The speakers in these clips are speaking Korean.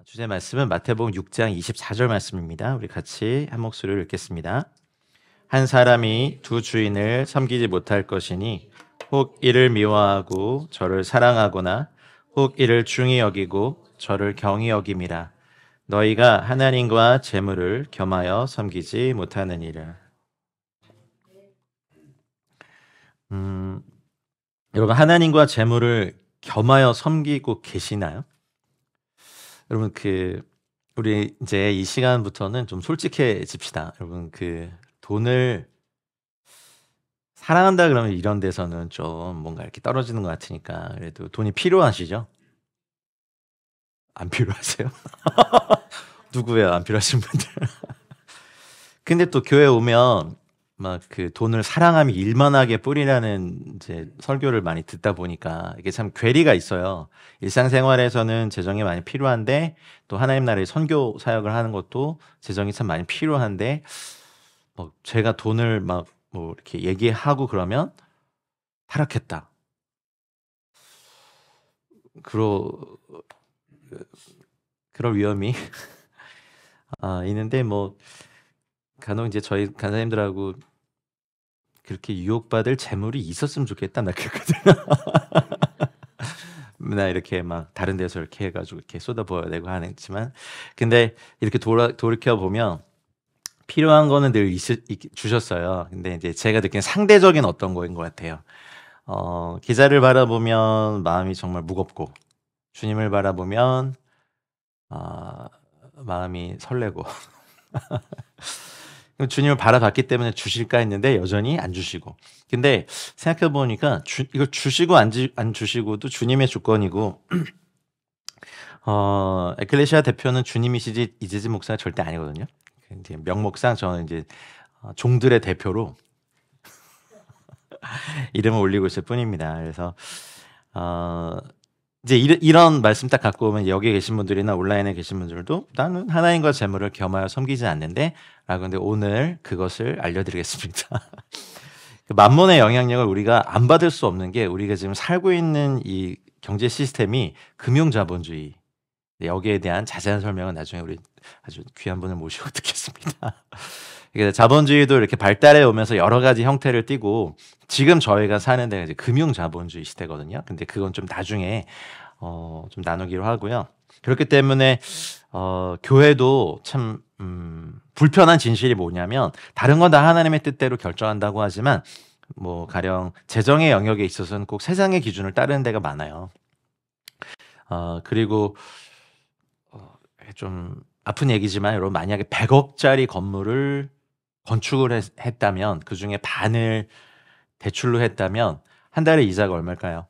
주제 말씀은 마태복음 6장 24절 말씀입니다. 우리 같이 한 목소리로 읽겠습니다. 한 사람이 두 주인을 섬기지 못할 것이니 혹 이를 미워하고 저를 사랑하거나 혹 이를 중히 여기고 저를 경히 여김이라. 너희가 하나님과 재물을 겸하여 섬기지 못하느니라. 음, 여러분 하나님과 재물을 겸하여 섬기고 계시나요? 여러분 우리 이제 이 시간부터는 좀 솔직해집시다. 여러분 돈을 사랑한다 그러면 이런 데서는 좀 뭔가 이렇게 떨어지는 것 같으니까 그래도 돈이 필요하시죠? 안 필요하세요? 누구예요? 안 필요하신 분들? 근데 또 교회 오면 막 돈을 사랑하며 일만하게 뿌리라는 이제 설교를 많이 듣다 보니까 이게 참 괴리가 있어요. 일상생활에서는 재정이 많이 필요한데 또 하나님 나라의 선교 사역을 하는 것도 재정이 참 많이 필요한데 제가 돈을 막 뭐 이렇게 얘기하고 그러면 타락했다. 그럴 위험이 있는데 간혹 이제 저희 간사님들하고 그렇게 유혹받을 재물이 있었으면 좋겠다 나 그랬거든요. 나 이렇게 막 다른 데서 이렇게 해가지고 이렇게 쏟아부어야 되고 하지만 근데 이렇게 돌이켜 보면 필요한 거는 늘 주셨어요. 근데 이제 제가 느낀 상대적인 어떤 거인 것 같아요. 기자를 바라보면 마음이 정말 무겁고 주님을 바라보면 마음이 설레고 주님을 바라봤기 때문에 주실까 했는데 여전히 안 주시고. 근데 생각해 보니까 이걸 주시고 안 주시고도 주님의 주권이고 에클레시아 대표는 주님이시지 이재지 목사가 절대 아니거든요. 이제 명목상 저는 이제 종들의 대표로 이름을 올리고 있을 뿐입니다. 그래서 이제 이런 말씀 딱 갖고 오면 여기 계신 분들이나 온라인에 계신 분들도 나는 하나님과 재물을 겸하여 섬기지 않는데 라고 근데 오늘 그것을 알려드리겠습니다. 만몬의 영향력을 우리가 안 받을 수 없는 게 우리가 지금 살고 있는 이 경제 시스템이 금융자본주의. 여기에 대한 자세한 설명은 나중에 우리 아주 귀한 분을 모시고 듣겠습니다. 자본주의도 이렇게 발달해 오면서 여러 가지 형태를 띠고 지금 저희가 사는 데가 이제 금융자본주의 시대거든요. 근데 그건 좀 나중에 좀 나누기로 하고요. 그렇기 때문에 교회도 참 불편한 진실이 뭐냐면 다른 건 다 하나님의 뜻대로 결정한다고 하지만 가령 재정의 영역에 있어서는 꼭 세상의 기준을 따르는 데가 많아요. 그리고 좀 아픈 얘기지만 여러분 만약에 100억짜리 건물을 건축을 했다면 그중에 반을 대출로 했다면 한 달에 이자가 얼마일까요?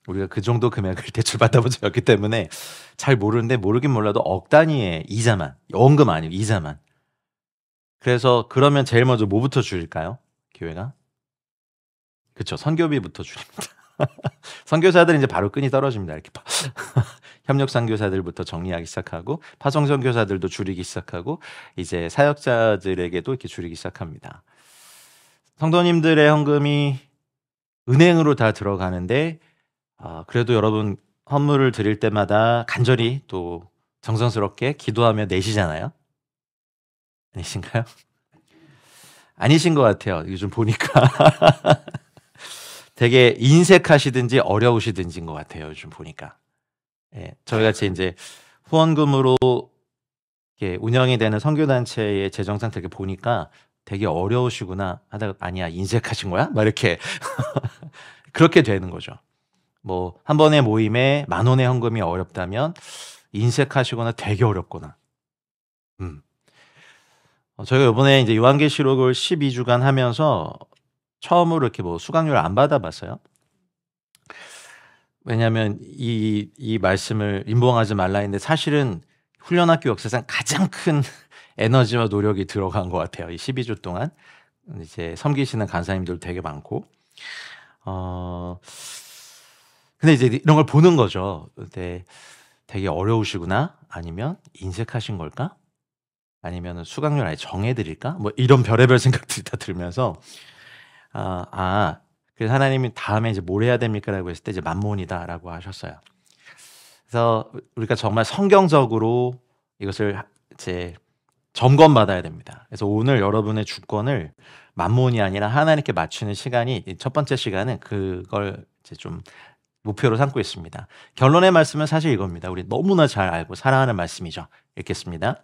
우리가 그 정도 금액을 대출 받아본 적이 없기 때문에 잘 모르는데 모르긴 몰라도 억 단위의 이자만, 원금 아니고 이자만. 그래서 그러면 제일 먼저 뭐부터 줄일까요? 교회가? 그쵸, 선교비부터 줄입니다. 선교사들은 이제 바로 끈이 떨어집니다. 이렇게 협력 선교사들부터 정리하기 시작하고 파송 선교사들도 줄이기 시작하고 이제 사역자들에게도 이렇게 줄이기 시작합니다. 성도님들의 헌금이 은행으로 다 들어가는데 그래도 여러분 헌물을 드릴 때마다 간절히 또 정성스럽게 기도하며 내시잖아요. 아니신가요? 아니신 것 같아요. 요즘 보니까 되게 인색하시든지 어려우시든지인 것 같아요. 요즘 보니까. 예, 저희 같이 이제 후원금으로 이렇게 운영이 되는 선교단체의 재정 상태 이렇게 보니까 되게 어려우시구나 하다가 아니야 인색하신 거야? 막 이렇게 그렇게 되는 거죠. 한 번의 모임에 10,000원의 헌금이 어렵다면 인색하시거나 되게 어렵거나. 저희가 이번에 이제 요한계시록을 12주간 하면서 처음으로 이렇게 수강료를 안 받아봤어요. 왜냐하면 이 말씀을 임봉하지 말라 했는데 사실은 훈련학교 역사상 가장 큰 에너지와 노력이 들어간 것 같아요. 이 12주 동안 이제 섬기시는 간사님들 되게 많고, 근데 이제 이런 걸 보는 거죠. 근데 되게 어려우시구나, 아니면 인색하신 걸까, 아니면 수강료를 아예 정해드릴까, 이런 별의별 생각들이 다 들면서 그래서 하나님이 다음에 이제 뭘 해야 됩니까라고 했을 때 이제 만몬이다라고 하셨어요. 그래서 우리가 정말 성경적으로 이것을 이제 점검받아야 됩니다. 그래서 오늘 여러분의 주권을 만몬이 아니라 하나님께 맞추는 시간이 첫 번째 시간은 그걸 이제 좀 목표로 삼고 있습니다. 결론의 말씀은 사실 이겁니다. 우리 너무나 잘 알고 사랑하는 말씀이죠. 읽겠습니다.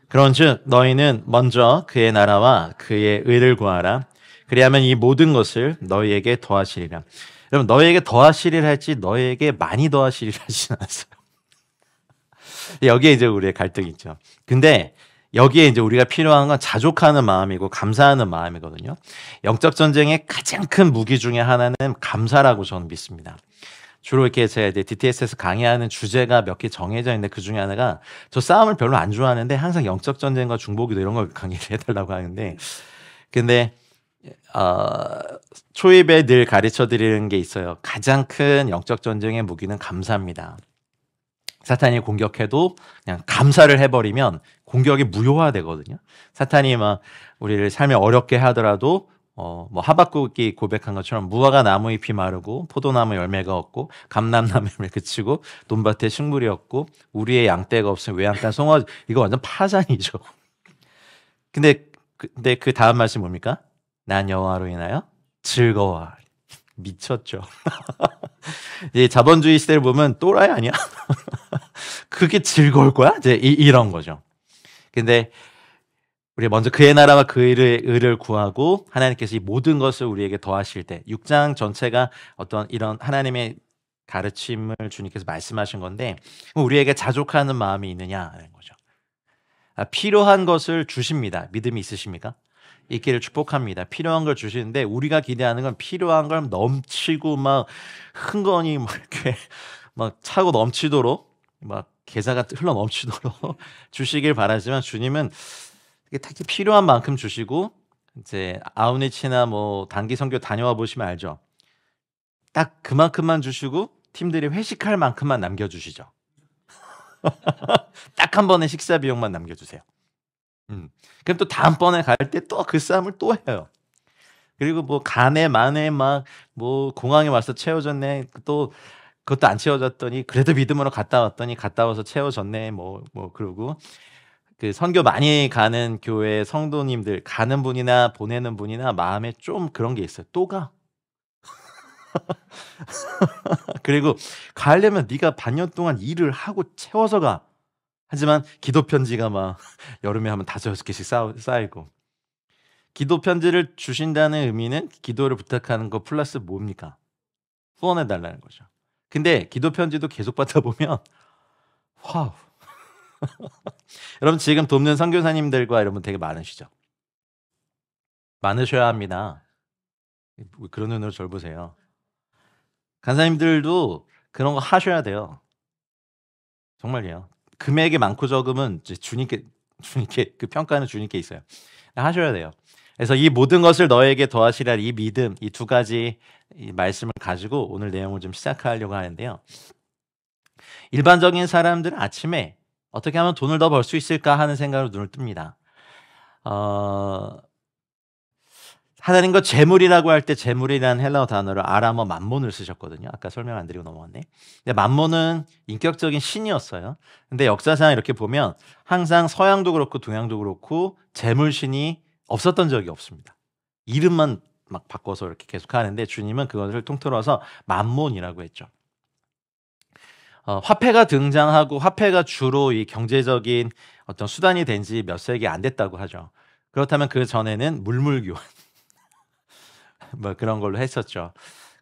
그런즉 너희는 먼저 그의 나라와 그의 의를 구하라. 그리하면 이 모든 것을 너희에게 더하시리라. 여러분, 너희에게 더하시리라 할지 너희에게 많이 더하시리라 하진 않았어요. 여기에 이제 우리의 갈등이 있죠. 근데 여기에 이제 우리가 필요한 건 자족하는 마음이고 감사하는 마음이거든요. 영적 전쟁의 가장 큰 무기 중에 하나는 감사라고 저는 믿습니다. 주로 이렇게 제가 이제 DTS에서 강의하는 주제가 몇 개 정해져 있는데 그 중에 하나가 저 싸움을 별로 안 좋아하는데 항상 영적 전쟁과 중보기도 이런 걸 강의를 해달라고 하는데 근데 초입에 늘 가르쳐 드리는 게 있어요. 가장 큰 영적 전쟁의 무기는 감사입니다. 사탄이 공격해도 그냥 감사를 해버리면 공격이 무효화되거든요. 사탄이 막 우리를 삶에 어렵게 하더라도 뭐 하박국이 고백한 것처럼 무화과 나무 잎이 마르고 포도나무 열매가 없고 감람나무 열매 그치고 논밭에 식물이 없고 우리의 양떼가 없으면 외양간 송아지 이거 완전 파산이죠. 근데 그 다음 말씀 뭡니까? 난 여호와로 인하여 즐거워. 미쳤죠. 이 자본주의 시대를 보면 또라이 아니야? 그게 즐거울 거야? 이제 이런 거죠. 근데 우리 먼저 그의 나라와 그의 의를 구하고 하나님께서 이 모든 것을 우리에게 더하실 때 6장 전체가 어떤 이런 하나님의 가르침을 주님께서 말씀하신 건데 우리에게 자족하는 마음이 있느냐는 거죠. 필요한 것을 주십니다. 믿음이 있으십니까? 있기를 축복합니다. 필요한 걸 주시는데 우리가 기대하는 건 필요한 걸 넘치고 막 흥건히 막 이렇게 막 차고 넘치도록 막 계좌가 흘러 넘치도록 주시길 바라지만 주님은 딱히 필요한 만큼 주시고 이제 아우니치나 뭐 단기 선교 다녀와 보시면 알죠. 딱 그만큼만 주시고 팀들이 회식할 만큼만 남겨주시죠. 딱 한 번의 식사 비용만 남겨주세요. 그럼 또 다음번에 갈 때 또 그 싸움을 또 해요. 그리고 뭐 간에 만에 막 뭐 공항에 와서 채워졌네 또 그것도 안 채워졌더니 그래도 믿음으로 갔다 왔더니 갔다 와서 채워졌네 뭐 그러고 그 선교 많이 가는 교회 성도님들 가는 분이나 보내는 분이나 마음에 좀 그런 게 있어요. 또 가. 그리고 가려면 네가 반년 동안 일을 하고 채워서 가. 하지만 기도 편지가 막 여름에 하면 5-6개씩 쌓이고 기도 편지를 주신다는 의미는 기도를 부탁하는 거 플러스 뭡니까? 후원해 달라는 거죠. 근데 기도 편지도 계속 받다 보면 와우. 여러분 지금 돕는 선교사님들과 여러분 되게 많으시죠? 많으셔야 합니다. 그런 눈으로 절 보세요. 간사님들도 그런 거 하셔야 돼요. 정말요. 금액이 많고 적음은 이제 주님께 그 평가는 주님께 있어요. 하셔야 돼요. 그래서 이 모든 것을 너에게 더하시라 이 믿음 이 두 가지 이 말씀을 가지고 오늘 내용을 좀 시작하려고 하는데요. 일반적인 사람들은 아침에 어떻게 하면 돈을 더 벌 수 있을까 하는 생각으로 눈을 뜹니다. 하나님과 재물이라고 할 때 재물이라는 헬라어 단어를 아람어 만몬을 쓰셨거든요. 아까 설명 안 드리고 넘어갔네. 근데 만몬은 인격적인 신이었어요. 근데 역사상 이렇게 보면 항상 서양도 그렇고 동양도 그렇고 재물신이 없었던 적이 없습니다. 이름만 막 바꿔서 이렇게 계속 하는데 주님은 그것을 통틀어서 만몬이라고 했죠. 화폐가 등장하고 화폐가 주로 이 경제적인 어떤 수단이 된 지 몇 세기 안 됐다고 하죠. 그렇다면 그 전에는 물물교환 뭐 그런 걸로 했었죠.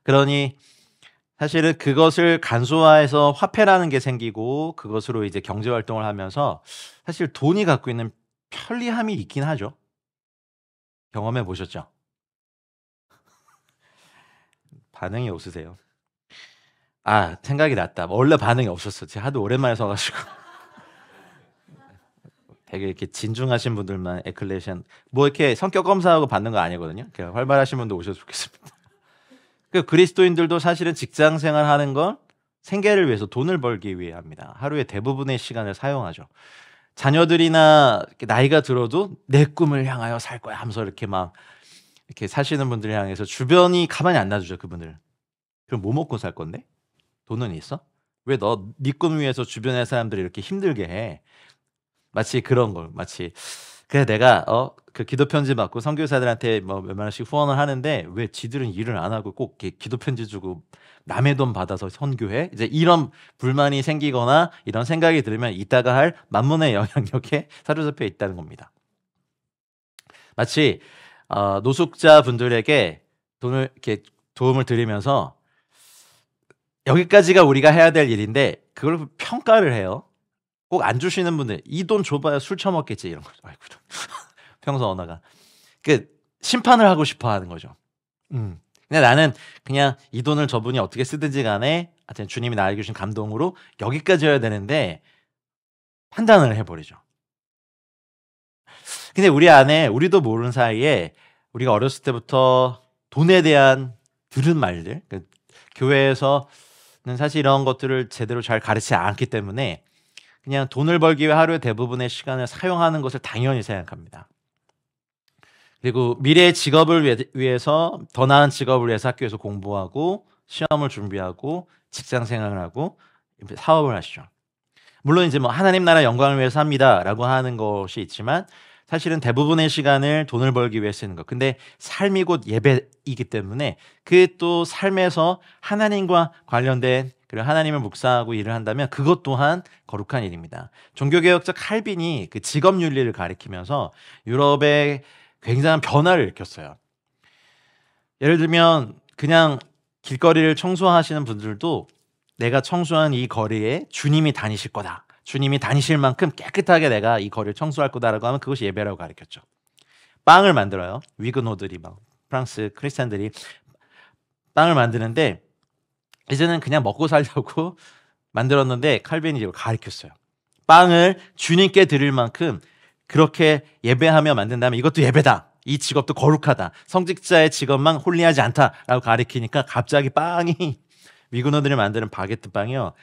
그러니 사실은 그것을 간소화해서 화폐라는 게 생기고 그것으로 이제 경제 활동을 하면서 사실 돈이 갖고 있는 편리함이 있긴 하죠. 경험해 보셨죠? 반응이 없으세요. 아, 생각이 났다. 원래 반응이 없었어. 제가 하도 오랜만에 서가지고. 되게 이렇게 진중하신 분들만 에클레시안 뭐 이렇게 성격 검사하고 받는 거 아니거든요. 활발하신 분도 오셔도 좋겠습니다. 그 그리스도인들도 사실은 직장 생활하는 건 생계를 위해서 돈을 벌기 위해 합니다. 하루에 대부분의 시간을 사용하죠. 자녀들이나 나이가 들어도 내 꿈을 향하여 살 거야 하면서 이렇게 막 이렇게 사시는 분들을 향해서 주변이 가만히 안 놔주죠. 그분들. 그럼 뭐 먹고 살 건데? 돈은 있어? 왜 너 네 꿈 위해서 주변의 사람들이 이렇게 힘들게 해? 마치 그런 걸 마치 그래 내가 그 기도 편지 받고 선교사들한테 뭐 몇만 원씩 후원을 하는데 왜 지들은 일을 안 하고 꼭 이렇게 기도 편지 주고 남의 돈 받아서 선교해? 이제 이런 불만이 생기거나 이런 생각이 들면 이따가 할 만문의 영향력에 사로잡혀 있다는 겁니다. 마치 노숙자분들에게 돈을 이렇게 도움을 드리면서 여기까지가 우리가 해야 될 일인데 그걸 평가를 해요. 꼭 안 주시는 분들 이 돈 줘봐야 술 처먹겠지 이런 거죠. 아이고 평소 언어가 그 심판을 하고 싶어 하는 거죠. 근데 나는 그냥 이 돈을 저분이 어떻게 쓰든지 간에 하여튼 주님이 나에게 주신 감동으로 여기까지여야 되는데 판단을 해버리죠. 근데 우리 안에 우리도 모르는 사이에 우리가 어렸을 때부터 돈에 대한 들은 말들 교회에서는 사실 이런 것들을 제대로 잘 가르치지 않기 때문에 그냥 돈을 벌기 위해 하루의 대부분의 시간을 사용하는 것을 당연히 생각합니다. 그리고 미래의 직업을 위해서 더 나은 직업을 위해서 학교에서 공부하고 시험을 준비하고 직장 생활을 하고 사업을 하시죠. 물론 이제 뭐 하나님 나라 영광을 위해서 합니다라고 하는 것이 있지만 사실은 대부분의 시간을 돈을 벌기 위해 쓰는 것. 근데 삶이 곧 예배이기 때문에 그 또 삶에서 하나님과 관련된 그리고 하나님을 묵상하고 일을 한다면 그것 또한 거룩한 일입니다. 종교개혁자 칼빈이 그 직업윤리를 가리키면서 유럽에 굉장한 변화를 일으켰어요. 예를 들면 그냥 길거리를 청소하시는 분들도 내가 청소한 이 거리에 주님이 다니실 거다. 주님이 다니실 만큼 깨끗하게 내가 이 거리를 청소할 거다라고 하면 그것이 예배라고 가르쳤죠. 빵을 만들어요. 위그노들이 막 프랑스 크리스찬들이 빵을 만드는데 이제는 그냥 먹고 살려고 만들었는데 칼빈이 이걸 가르쳤어요. 빵을 주님께 드릴 만큼 그렇게 예배하며 만든다면 이것도 예배다. 이 직업도 거룩하다. 성직자의 직업만 홀리하지 않다라고 가르치니까 갑자기 빵이 위그노들이 만드는 바게트 빵이요.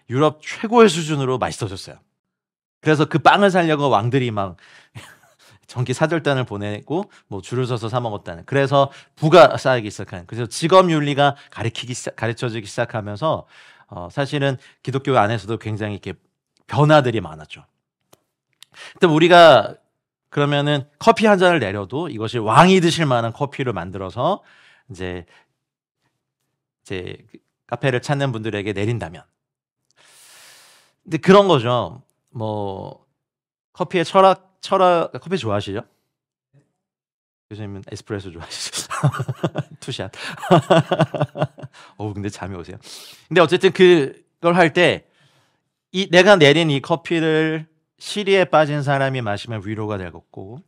유럽 최고의 수준으로 맛있어졌어요. 그래서 그 빵을 사려고 왕들이 막 전기 사절단을 보내고 뭐 줄을 서서 사 먹었다는. 그래서 부가 쌓이기 시작한. 그래서 직업 윤리가 가르쳐지기 시작하면서 사실은 기독교 안에서도 굉장히 이렇게 변화들이 많았죠. 근데 우리가 그러면은 커피 한 잔을 내려도 이것이 왕이 드실 만한 커피를 만들어서 이제 카페를 찾는 분들에게 내린다면. 근데 그런 거죠. 뭐 커피의 철학 커피 좋아하시죠? 교수님은 에스프레소 좋아하시죠? 투샷. 근데 잠이 오세요. 근데 어쨌든 그걸 할 때 내가 내린 이 커피를 시리에 빠진 사람이 마시면 위로가 되고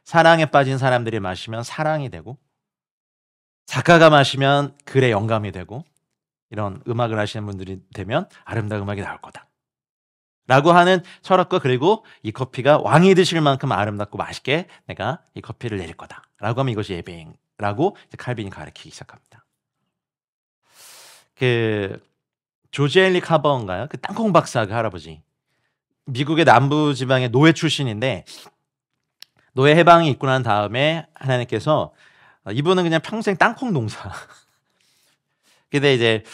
사랑에 빠진 사람들이 마시면 사랑이 되고 작가가 마시면 글의 영감이 되고 이런 음악을 하시는 분들이 되면 아름다운 음악이 나올 거다. 라고 하는 철학과 그리고 이 커피가 왕이 드실 만큼 아름답고 맛있게 내가 이 커피를 내릴 거다. 라고 하면 이것이 예배라고 칼빈이 가르치기 시작합니다. 그 조지 헨리 카버인가요? 그 땅콩 박사 그 할아버지. 미국의 남부 지방의 노예 출신인데 노예 해방이 있고 난 다음에 하나님께서 이분은 그냥 평생 땅콩 농사. 근데 이제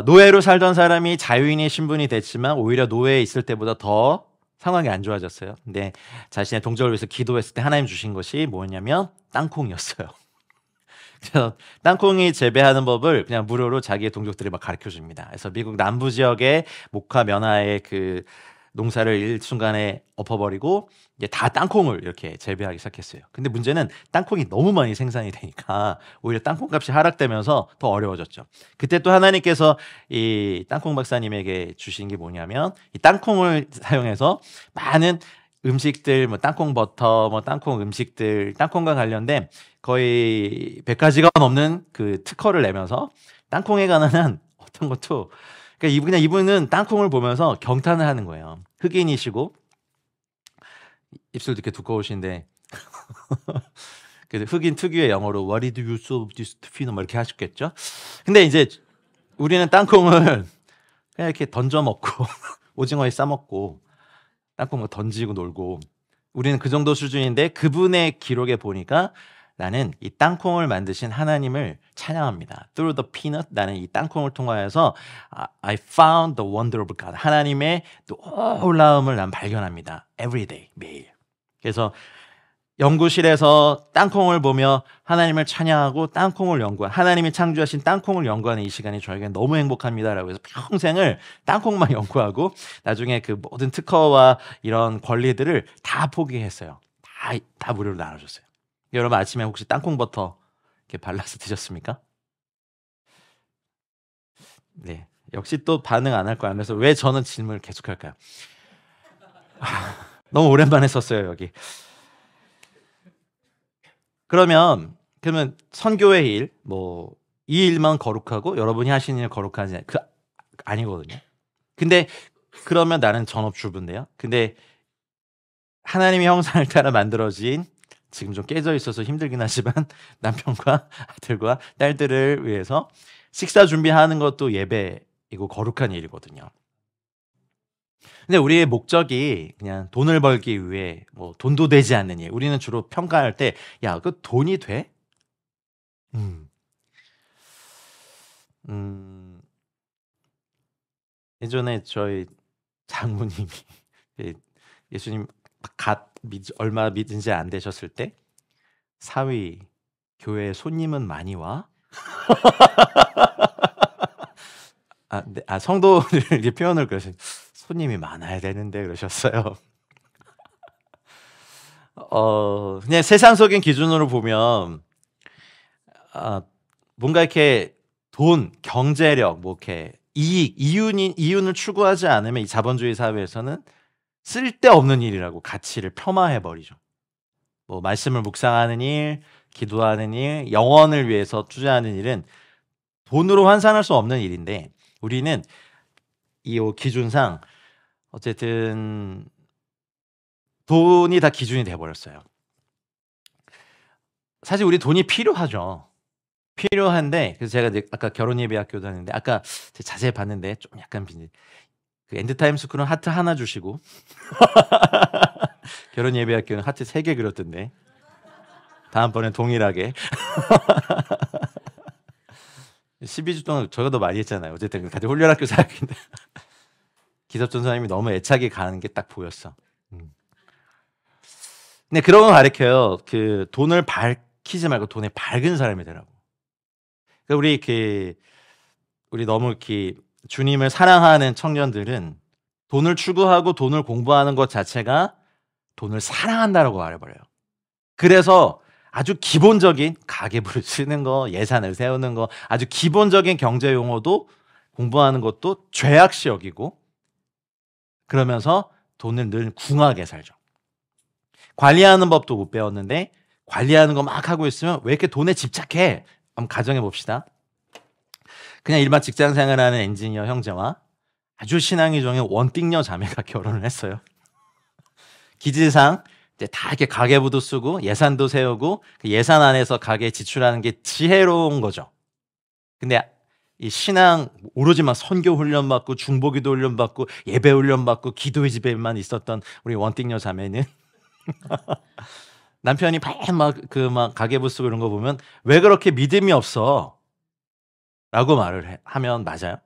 노예로 살던 사람이 자유인의 신분이 됐지만 오히려 노예에 있을 때보다 더 상황이 안 좋아졌어요. 근데 자신의 동족을 위해서 기도했을 때 하나님 주신 것이 뭐냐면 땅콩이었어요. 그래서 땅콩이 재배하는 법을 그냥 무료로 자기의 동족들이 막 가르쳐 줍니다. 그래서 미국 남부 지역의 모카 면화의 그 농사를 일순간에 엎어버리고 이제 다 땅콩을 이렇게 재배하기 시작했어요. 근데 문제는 땅콩이 너무 많이 생산이 되니까 오히려 땅콩 값이 하락되면서 더 어려워졌죠. 그때 또 하나님께서 이 땅콩 박사님에게 주신 게 뭐냐면 이 땅콩을 사용해서 많은 음식들, 뭐 땅콩 버터, 뭐 땅콩 음식들, 땅콩과 관련된 거의 100가지가 넘는 그 특허를 내면서 땅콩에 관한 어떤 것도 그러니까 그냥 이분은 땅콩을 보면서 경탄을 하는 거예요. 흑인이시고 입술도 이렇게 두꺼우신데 그 흑인 특유의 영어로 What did you solve this to feed? 뭐 이렇게 하셨겠죠. 근데 이제 우리는 땅콩을 그냥 이렇게 던져 먹고 오징어에 싸 먹고 땅콩 뭐 던지고 놀고 우리는 그 정도 수준인데 그분의 기록에 보니까 나는 이 땅콩을 만드신 하나님을 찬양합니다. Through the peanut, 나는 이 땅콩을 통하여서 I found the wonder of God. 하나님의 놀라움을 난 발견합니다. Every day, 매일. 그래서 연구실에서 땅콩을 보며 하나님을 찬양하고 땅콩을 연구한, 하나님이 창조하신 땅콩을 연구하는 이 시간이 저에겐 너무 행복합니다라고 해서 평생을 땅콩만 연구하고 나중에 그 모든 특허와 이런 권리들을 다 포기했어요. 다 무료로 나눠줬어요. 여러분 아침에 혹시 땅콩 버터 이렇게 발라서 드셨습니까? 네, 역시 또 반응 안 할 거 알면서 왜 저는 질문을 계속할까요? 너무 오랜만에 썼어요 여기. 그러면 선교의 일, 뭐 이 일만 거룩하고 여러분이 하시는 일 거룩하지 아니거든요. 근데 그러면 나는 전업주부인데요. 근데 하나님의 형상을 따라 만들어진, 지금 좀 깨져 있어서 힘들긴 하지만 남편과 아들과 딸들을 위해서 식사 준비하는 것도 예배이고 거룩한 일이거든요. 근데 우리의 목적이 그냥 돈을 벌기 위해 뭐 돈도 되지 않는 일. 우리는 주로 평가할 때, 야, 그 돈이 돼? 예전에 저희 장모님이 예수님 얼마 믿은 지 안 되셨을 때 사위, 교회에 손님은 많이 와? 성도를 이렇게 표현을 그러신, 손님이 많아야 되는데 그러셨어요. 그냥 세상적인 기준으로 보면 뭔가 이렇게 돈, 경제력, 뭐 이렇게 이익, 이윤을 추구하지 않으면 이 자본주의 사회에서는 쓸데없는 일이라고 가치를 폄하해 버리죠. 뭐 말씀을 묵상하는 일, 기도하는 일, 영혼을 위해서 투자하는 일은 돈으로 환산할 수 없는 일인데, 우리는 이 기준상 어쨌든 돈이 다 기준이 돼버렸어요. 사실 우리 돈이 필요하죠. 필요한데, 그래서 제가 이제 아까 결혼 예배 학교도 하는데 아까 자세히 봤는데 좀 약간 그 엔드타임 스쿨은 하트 하나 주시고 결혼 예배 학교는 하트 3개 그렸던데 다음번엔 동일하게 12주 동안 저가 더 많이 했잖아요. 어쨌든 같은 훈련학교 사역인데 기섭전 선생님이 너무 애착이 가는 게 딱 보였어. 근데 그런 거 가르쳐요. 그 돈을 밝히지 말고 돈에 밝은 사람이 되라고. 그러니까 우리 너무 이렇게 주님을 사랑하는 청년들은 돈을 추구하고 돈을 공부하는 것 자체가 돈을 사랑한다라고 말해버려요. 그래서 아주 기본적인 가계부를 쓰는 거, 예산을 세우는 거, 아주 기본적인 경제 용어도 공부하는 것도 죄악시 여기고, 그러면서 돈을 늘 궁하게 살죠. 관리하는 법도 못 배웠는데 관리하는 거 막 하고 있으면 왜 이렇게 돈에 집착해? 한번 가정해 봅시다. 그냥 일반 직장 생활하는 엔지니어 형제와 아주 신앙이 종의 원띵녀 자매가 결혼을 했어요. 기지상 이제 다 이렇게 가계부도 쓰고 예산도 세우고 그 예산 안에서 가계 지출하는 게 지혜로운 거죠. 근데 이 신앙 오로지만 선교 훈련 받고 중보기도 훈련 받고 예배 훈련 받고 기도의 집에만 있었던 우리 원띵녀 자매는 남편이 막 가계부 쓰고 이런 거 보면 왜 그렇게 믿음이 없어? 라고 말을 하면 맞아요.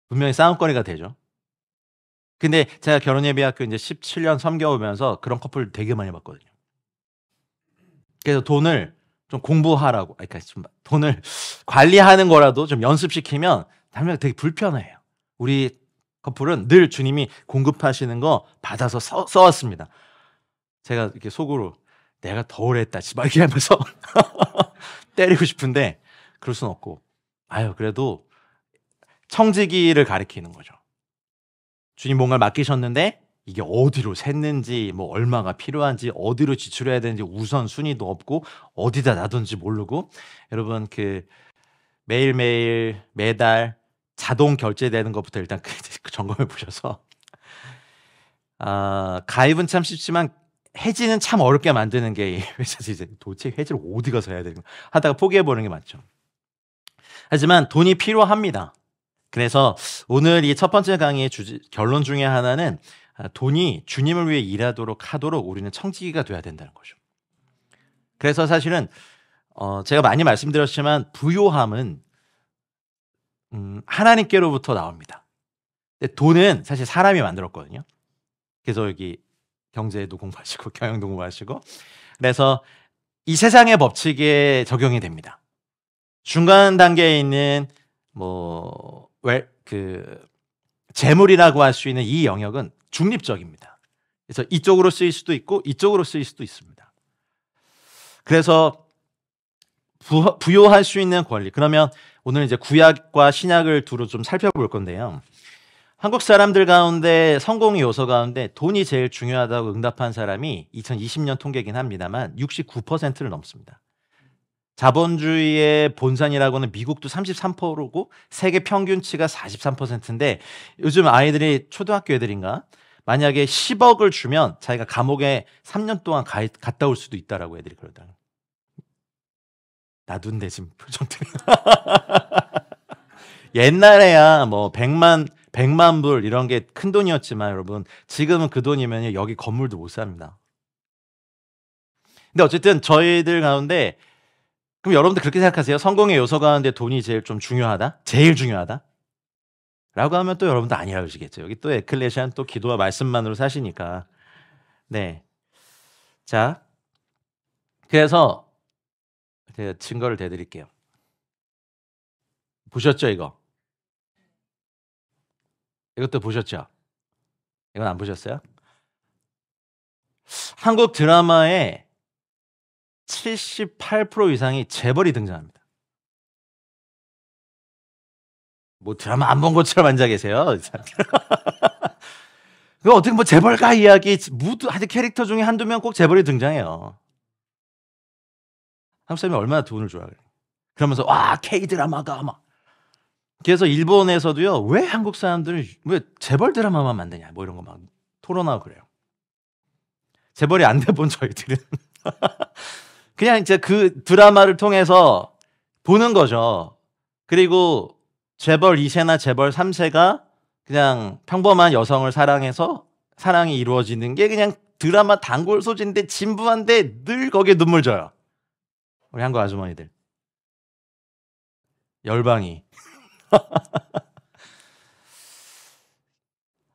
분명히 싸움거리가 되죠. 근데 제가 결혼예비학교 이제 17년 섬겨오면서 그런 커플 되게 많이 봤거든요. 그래서 돈을 좀 공부하라고, 그러니까 좀 돈을 관리하는 거라도 좀 연습시키면 남자가 되게 불편해요. 우리 커플은 늘 주님이 공급하시는 거 받아서 써왔습니다. 제가 이렇게 속으로 내가 더 오래 했다 막 이렇게 하면서 때리고 싶은데 그럴 순 없고, 그래도 청지기를 가리키는 거죠. 주님 뭔가를 맡기셨는데 이게 어디로 샜는지, 뭐 얼마가 필요한지, 어디로 지출해야 되는지 우선순위도 없고 어디다 놔둔지 모르고, 여러분 그 매일매일 매달 자동 결제되는 것부터 일단 그 점검해 보셔서 가입은 참 쉽지만 해지는 참 어렵게 만드는 게 회사에서 이제 도대체 해지를 어디 가서 해야 되는 하다가 포기해 보는 게 맞죠. 하지만 돈이 필요합니다. 그래서 오늘 이 첫 번째 강의의 결론 중에 하나는 돈이 주님을 위해 일하도록 하도록 우리는 청지기가 돼야 된다는 거죠. 그래서 사실은 제가 많이 말씀드렸지만 부요함은 하나님께로부터 나옵니다. 근데 돈은 사실 사람이 만들었거든요. 그래서 여기 경제도 공부하시고 경영도 공부하시고 그래서 이 세상의 법칙에 적용이 됩니다. 중간 단계에 있는 재물이라고 할 수 있는 이 영역은 중립적입니다. 그래서 이쪽으로 쓰일 수도 있고 이쪽으로 쓰일 수도 있습니다. 그래서 부여할 수 있는 권리. 그러면 오늘 이제 구약과 신약을 두루 좀 살펴볼 건데요. 한국 사람들 가운데 성공의 요소 가운데 돈이 제일 중요하다고 응답한 사람이 2020년 통계긴 합니다만 69%를 넘습니다. 자본주의의 본산이라고는 미국도 33%고 세계 평균치가 43%인데 요즘 아이들이 초등학교 애들인가 만약에 10억을 주면 자기가 감옥에 3년 동안 갔다 올 수도 있다라고 애들이 그러더라고요. 나둔데 지금 표정들이. 옛날에야 뭐 100만 불 이런 게 큰 돈이었지만 여러분 지금은 그 돈이면 여기 건물도 못 삽니다. 근데 어쨌든 저희들 가운데 그럼 여러분들 그렇게 생각하세요? 성공의 요소 가운데 돈이 제일 좀 중요하다? 제일 중요하다? 라고 하면 또 여러분도 아니라고 하시겠죠. 여기 또 에클레시아는 또 기도와 말씀만으로 사시니까. 네. 자, 그래서 제가 증거를 대드릴게요. 보셨죠, 이거? 이것도 보셨죠? 이건 안 보셨어요? 한국 드라마에 78% 이상이 재벌이 등장합니다. 뭐 드라마 안 본 것처럼 앉아 계세요. 그 어떻게 뭐 재벌가 이야기 무드 아직 캐릭터 중에 한두 명 꼭 재벌이 등장해요. 한국 사람이 얼마나 돈을 좋아해. 그러면서 와 K 드라마가 막. 그래서 일본에서도요 왜 한국 사람들은 왜 재벌 드라마만 만드냐 뭐 이런 거 막 토론하고 그래요. 재벌이 안 돼 본 저희들은 그냥 이제 그 드라마를 통해서 보는 거죠. 그리고 재벌 2세나 재벌 3세가 그냥 평범한 여성을 사랑해서 사랑이 이루어지는 게 그냥 드라마 단골 소재인데 진부한데 늘 거기에 눈물 져요. 우리 한국 아주머니들. 열방이.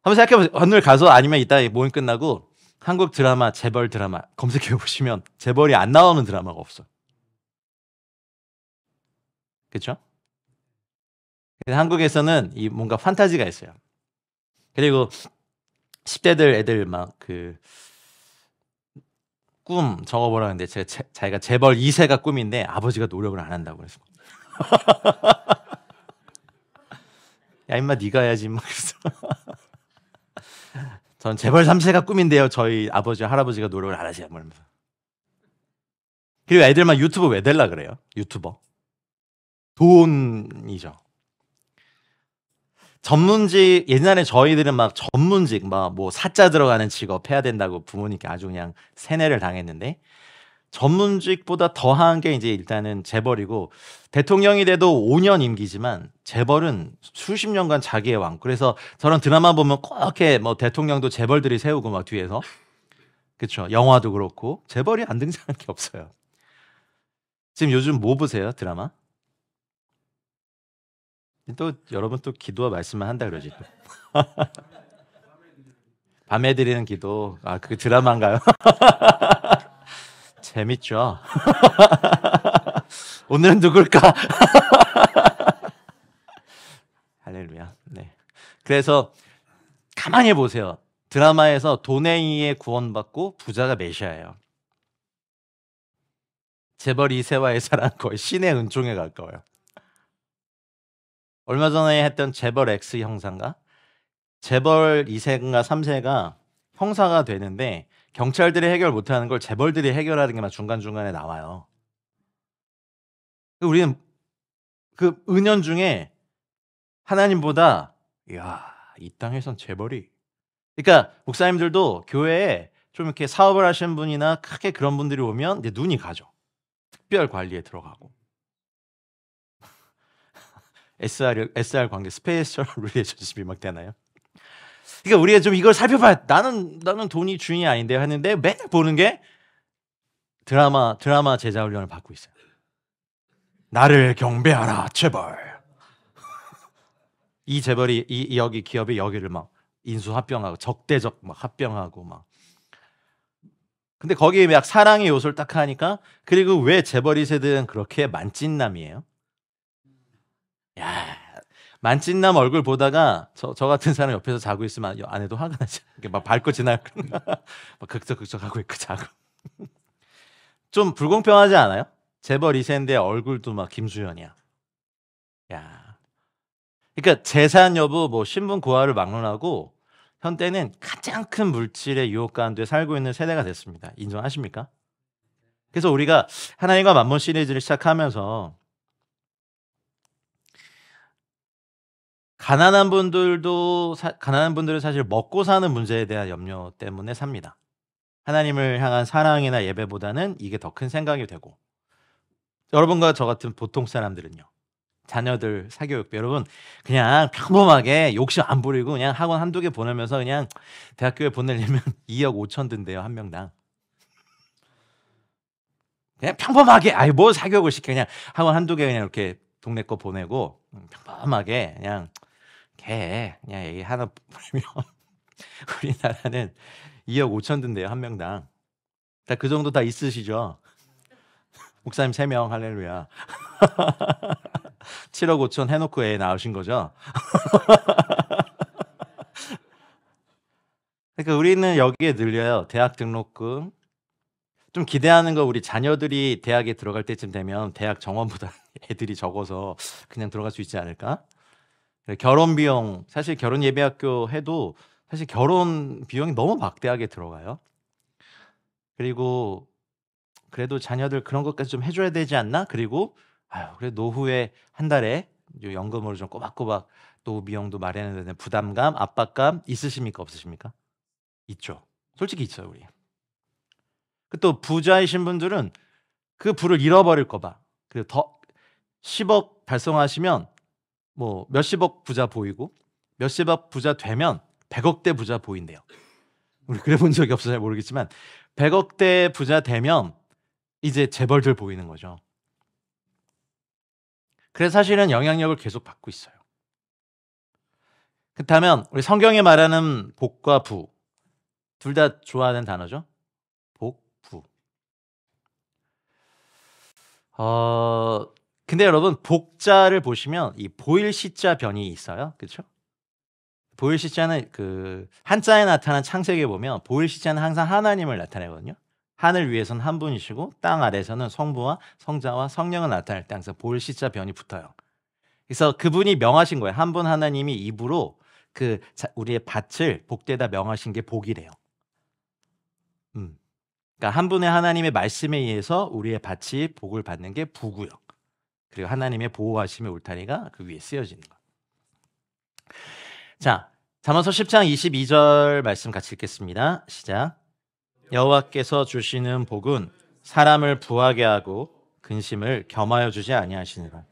한번 생각해보세요. 오늘 가서 아니면 이따 모임 끝나고 한국 드라마, 재벌 드라마 검색해보시면 재벌이 안 나오는 드라마가 없어. 그렇죠? 한국에서는 이 뭔가 판타지가 있어요. 그리고 10대들 애들 막 그 꿈 적어보라는데 자기가 재벌 2세가 꿈인데 아버지가 노력을 안 한다고 그래서 야 임마 네가 해야지 막 그래서 전 재벌 3세가 꿈인데요. 저희 아버지 할아버지가 노력을 안 하세요. 이러면서. 그리고 애들만 유튜브 왜 될라 그래요? 유튜버. 돈이죠. 전문직 옛날에 저희들은 막 전문직 막 뭐 사자 들어가는 직업 해야 된다고 부모님께 아주 그냥 세뇌를 당했는데 전문직보다 더한 게 이제 일단은 재벌이고 대통령이 돼도 5년 임기지만 재벌은 수십 년간 자기의 왕. 그래서 저런 드라마 보면 꼭 이렇게 뭐 대통령도 재벌들이 세우고 막 뒤에서 그렇죠. 영화도 그렇고 재벌이 안 등장하는 게 없어요. 지금 요즘 뭐 보세요 드라마? 또 여러분 또 기도와 말씀만 한다 그러지 또. 밤에 드리는 기도. 아, 그 드라마인가요? 재밌죠. 오늘은 누굴까? 할렐루야. 네. 그래서 가만히 보세요. 드라마에서 돈에 의해 구원받고 부자가 메시아예요. 재벌 2세와의 사랑 거의 신의 은총에 가까워요. 얼마 전에 했던 재벌 X 형사인가? 재벌 2세인가 3세가 형사가 되는데 경찰들이 해결 못하는 걸 재벌들이 해결하는 게 막 중간중간에 나와요. 우리는 그 은연중에 하나님보다 이 땅에선 재벌이 그러니까 목사님들도 교회에 좀 이렇게 사업을 하시는 분이나 크게 그런 분들이 오면 이제 눈이 가죠. 특별 관리에 들어가고 SR 관계 스페셜 릴레이션십이 막 되나요? 그러니까 우리가 좀 이걸 살펴봐야 나는 돈이 주인이 아닌데 하는데 맨날 보는 게 드라마 제자 훈련을 받고 있어요. 나를 경배하라 재벌. 이 재벌이 여기 기업이 여기를 막 인수 합병하고 적대적 막 합병하고 막. 근데 거기에 막 사랑의 요소를 딱 하니까. 그리고 왜 재벌 2세들은 그렇게 만찢남이에요? 야, 만찢남 얼굴 보다가 저 같은 사람 옆에서 자고 있으면 아내도 화가 나지. 이렇게 막 밟고 지나가. 막 극적하고 있고 자고. 좀 불공평하지 않아요? 재벌 2세인데 얼굴도 막 김수현이야. 야. 그러니까 재산 여부, 뭐 신분 고하를 막론하고 현대는 가장 큰 물질의 유혹 가운데 살고 있는 세대가 됐습니다. 인정하십니까? 그래서 우리가 하나님과 만몬 시리즈를 시작하면서 가난한 분들은 사실 먹고 사는 문제에 대한 염려 때문에 삽니다. 하나님을 향한 사랑이나 예배보다는 이게 더 큰 생각이 되고, 여러분과 저 같은 보통 사람들은요, 자녀들 사교육비, 여러분 그냥 평범하게 욕심 안 부리고 그냥 학원 한두 개 보내면서 그냥 대학교에 보내려면 2억 5천 든대요, 한 명당. 그냥 평범하게, 아이 뭐 사교육을 시켜, 그냥 학원 한두 개 그냥 이렇게 동네 거 보내고 평범하게 그냥 그냥 얘기 하나 보내면 우리나라는 2억 5천 든대요, 한 명당. 다 그 정도 다 있으시죠? 목사님 3명 할렐루야. 7억 5천 해놓고 애 낳으신 거죠? 그러니까 우리는 여기에 늘려요. 대학 등록금. 좀 기대하는 거, 우리 자녀들이 대학에 들어갈 때쯤 되면 대학 정원보다 애들이 적어서 그냥 들어갈 수 있지 않을까? 결혼 비용, 사실 결혼 예배학교 해도 사실 결혼 비용이 너무 막대하게 들어가요. 그리고 그래도 자녀들 그런 것까지 좀 해줘야 되지 않나? 그리고 그래 노후에 한 달에 연금으로 좀 꼬박꼬박 노후 비용도 마련해야 되는 부담감, 압박감 있으십니까? 없으십니까? 있죠. 솔직히 있어요, 우리. 또 부자이신 분들은 그 부를 잃어버릴까 봐. 그리고 더 10억 달성하시면 뭐 몇십억 부자 보이고, 몇십억 부자 되면 100억대 부자 보인대요. 우리 그래 본 적이 없어서 잘 모르겠지만 100억대 부자 되면 이제 재벌들 보이는 거죠. 그래서 사실은 영향력을 계속 받고 있어요. 그렇다면 우리 성경에 말하는 복과 부, 둘 다 좋아하는 단어죠? 복, 부. 근데 여러분, 복자를 보시면 이 보일 시자 변이 있어요. 그렇죠? 보일 시자는 그 한자에 나타난 창세기에 보면 보일 시자는 항상 하나님을 나타내거든요. 하늘 위에서는 한 분이시고 땅 아래에서는 성부와 성자와 성령을 나타낼 때 항상 보일 시자 변이 붙어요. 그래서 그분이 명하신 거예요. 한 분 하나님이 입으로 우리의 밭을 복되다 명하신 게 복이래요. 그러니까 한 분의 하나님의 말씀에 의해서 우리의 밭이 복을 받는 게 부고요. 그리고 하나님의 보호하심의 울타리가 그 위에 쓰여지는 거. 자, 잠언서 10장 22절 말씀 같이 읽겠습니다. 시작. 여호와께서 주시는 복은 사람을 부하게 하고 근심을 겸하여 주지 아니하시니라.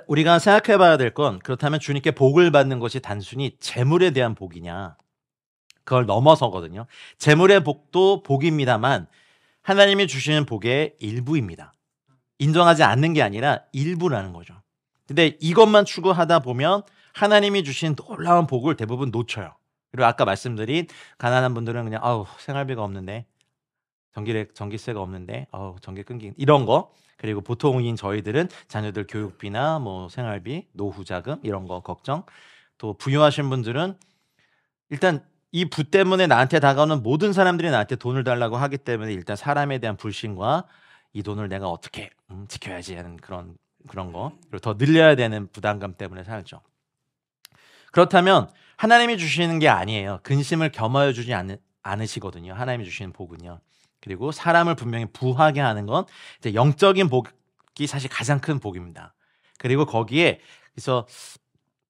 우리가 생각해 봐야 될 건, 그렇다면 주님께 복을 받는 것이 단순히 재물에 대한 복이냐, 그걸 넘어서거든요. 재물의 복도 복입니다만 하나님이 주시는 복의 일부입니다. 인정하지 않는 게 아니라 일부라는 거죠. 근데 이것만 추구하다 보면 하나님이 주신 놀라운 복을 대부분 놓쳐요. 그리고 아까 말씀드린 가난한 분들은 그냥 생활비가 없는데, 전기세가 없는데 전기 끊기, 이런 거. 그리고 보통인 저희들은 자녀들 교육비나 뭐 생활비, 노후 자금 이런 거 걱정. 또 부유하신 분들은 일단 이 부 때문에 나한테 다가오는 모든 사람들이 나한테 돈을 달라고 하기 때문에 일단 사람에 대한 불신과 이 돈을 내가 어떻게 지켜야지 하는 그런 거, 그리고 더 늘려야 되는 부담감 때문에 살죠. 그렇다면 하나님이 주시는 게 아니에요. 근심을 겸하여 주지 않으시거든요. 하나님이 주시는 복은요. 그리고 사람을 분명히 부하게 하는 건 이제 영적인 복이 사실 가장 큰 복입니다. 그리고 거기에 그래서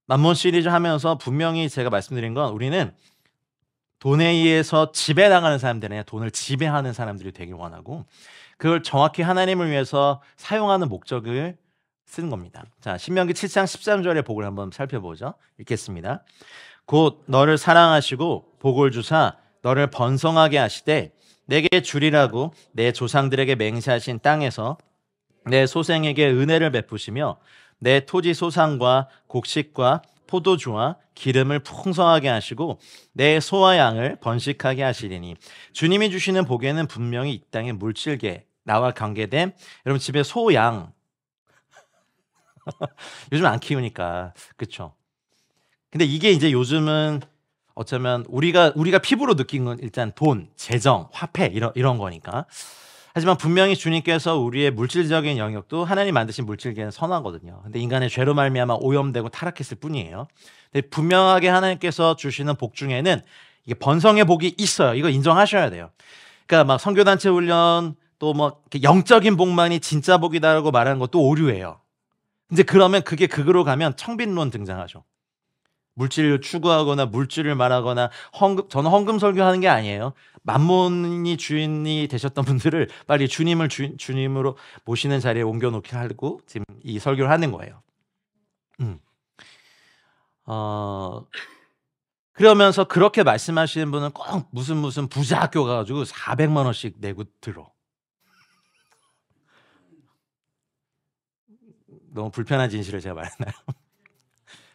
만몬 시리즈 하면서 분명히 제가 말씀드린 건, 우리는 돈에 의해서 지배당하는 사람들이 아니라 돈을 지배하는 사람들이 되길 원하고, 그걸 정확히 하나님을 위해서 사용하는 목적을 쓰는 겁니다. 자, 신명기 7장 13절의 복을 한번 살펴보죠. 읽겠습니다. 곧 너를 사랑하시고 복을 주사 너를 번성하게 하시되 내게 주리라고 내 조상들에게 맹세하신 땅에서 내 소생에게 은혜를 베푸시며 내 토지 소산과 곡식과 포도주와 기름을 풍성하게 하시고 내 소와 양을 번식하게 하시리니 주님이 주시는 복에는 분명히 이 땅의 물질계 나와 관계된 여러분 집에 소, 양 요즘 안 키우니까 그렇죠. 근데 이게 이제 요즘은 어쩌면 우리가 피부로 느낀 건 일단 돈, 재정, 화폐 이런 거니까. 하지만 분명히 주님께서 우리의 물질적인 영역도 하나님 만드신 물질계는 선하거든요. 근데 인간의 죄로 말미암아 오염되고 타락했을 뿐이에요. 근데 분명하게 하나님께서 주시는 복 중에는 이게 번성의 복이 있어요. 이거 인정하셔야 돼요. 그러니까 막 선교단체 훈련 또 뭐 영적인 복만이 진짜 복이다라고 말하는 것도 오류예요. 이제 그러면 그게 극으로 가면 청빈론 등장하죠. 물질을 추구하거나 물질을 말하거나 저는 헌금 설교하는 게 아니에요. 만몬이 주인이 되셨던 분들을 빨리 주님으로 모시는 자리에 옮겨놓게 하고 지금 이 설교를 하는 거예요. 그러면서 그렇게 말씀하시는 분은 꼭 무슨 부자 학교 가가지고 400만 원씩 내고 들어. 너무 불편한 진실을 제가 말했나요?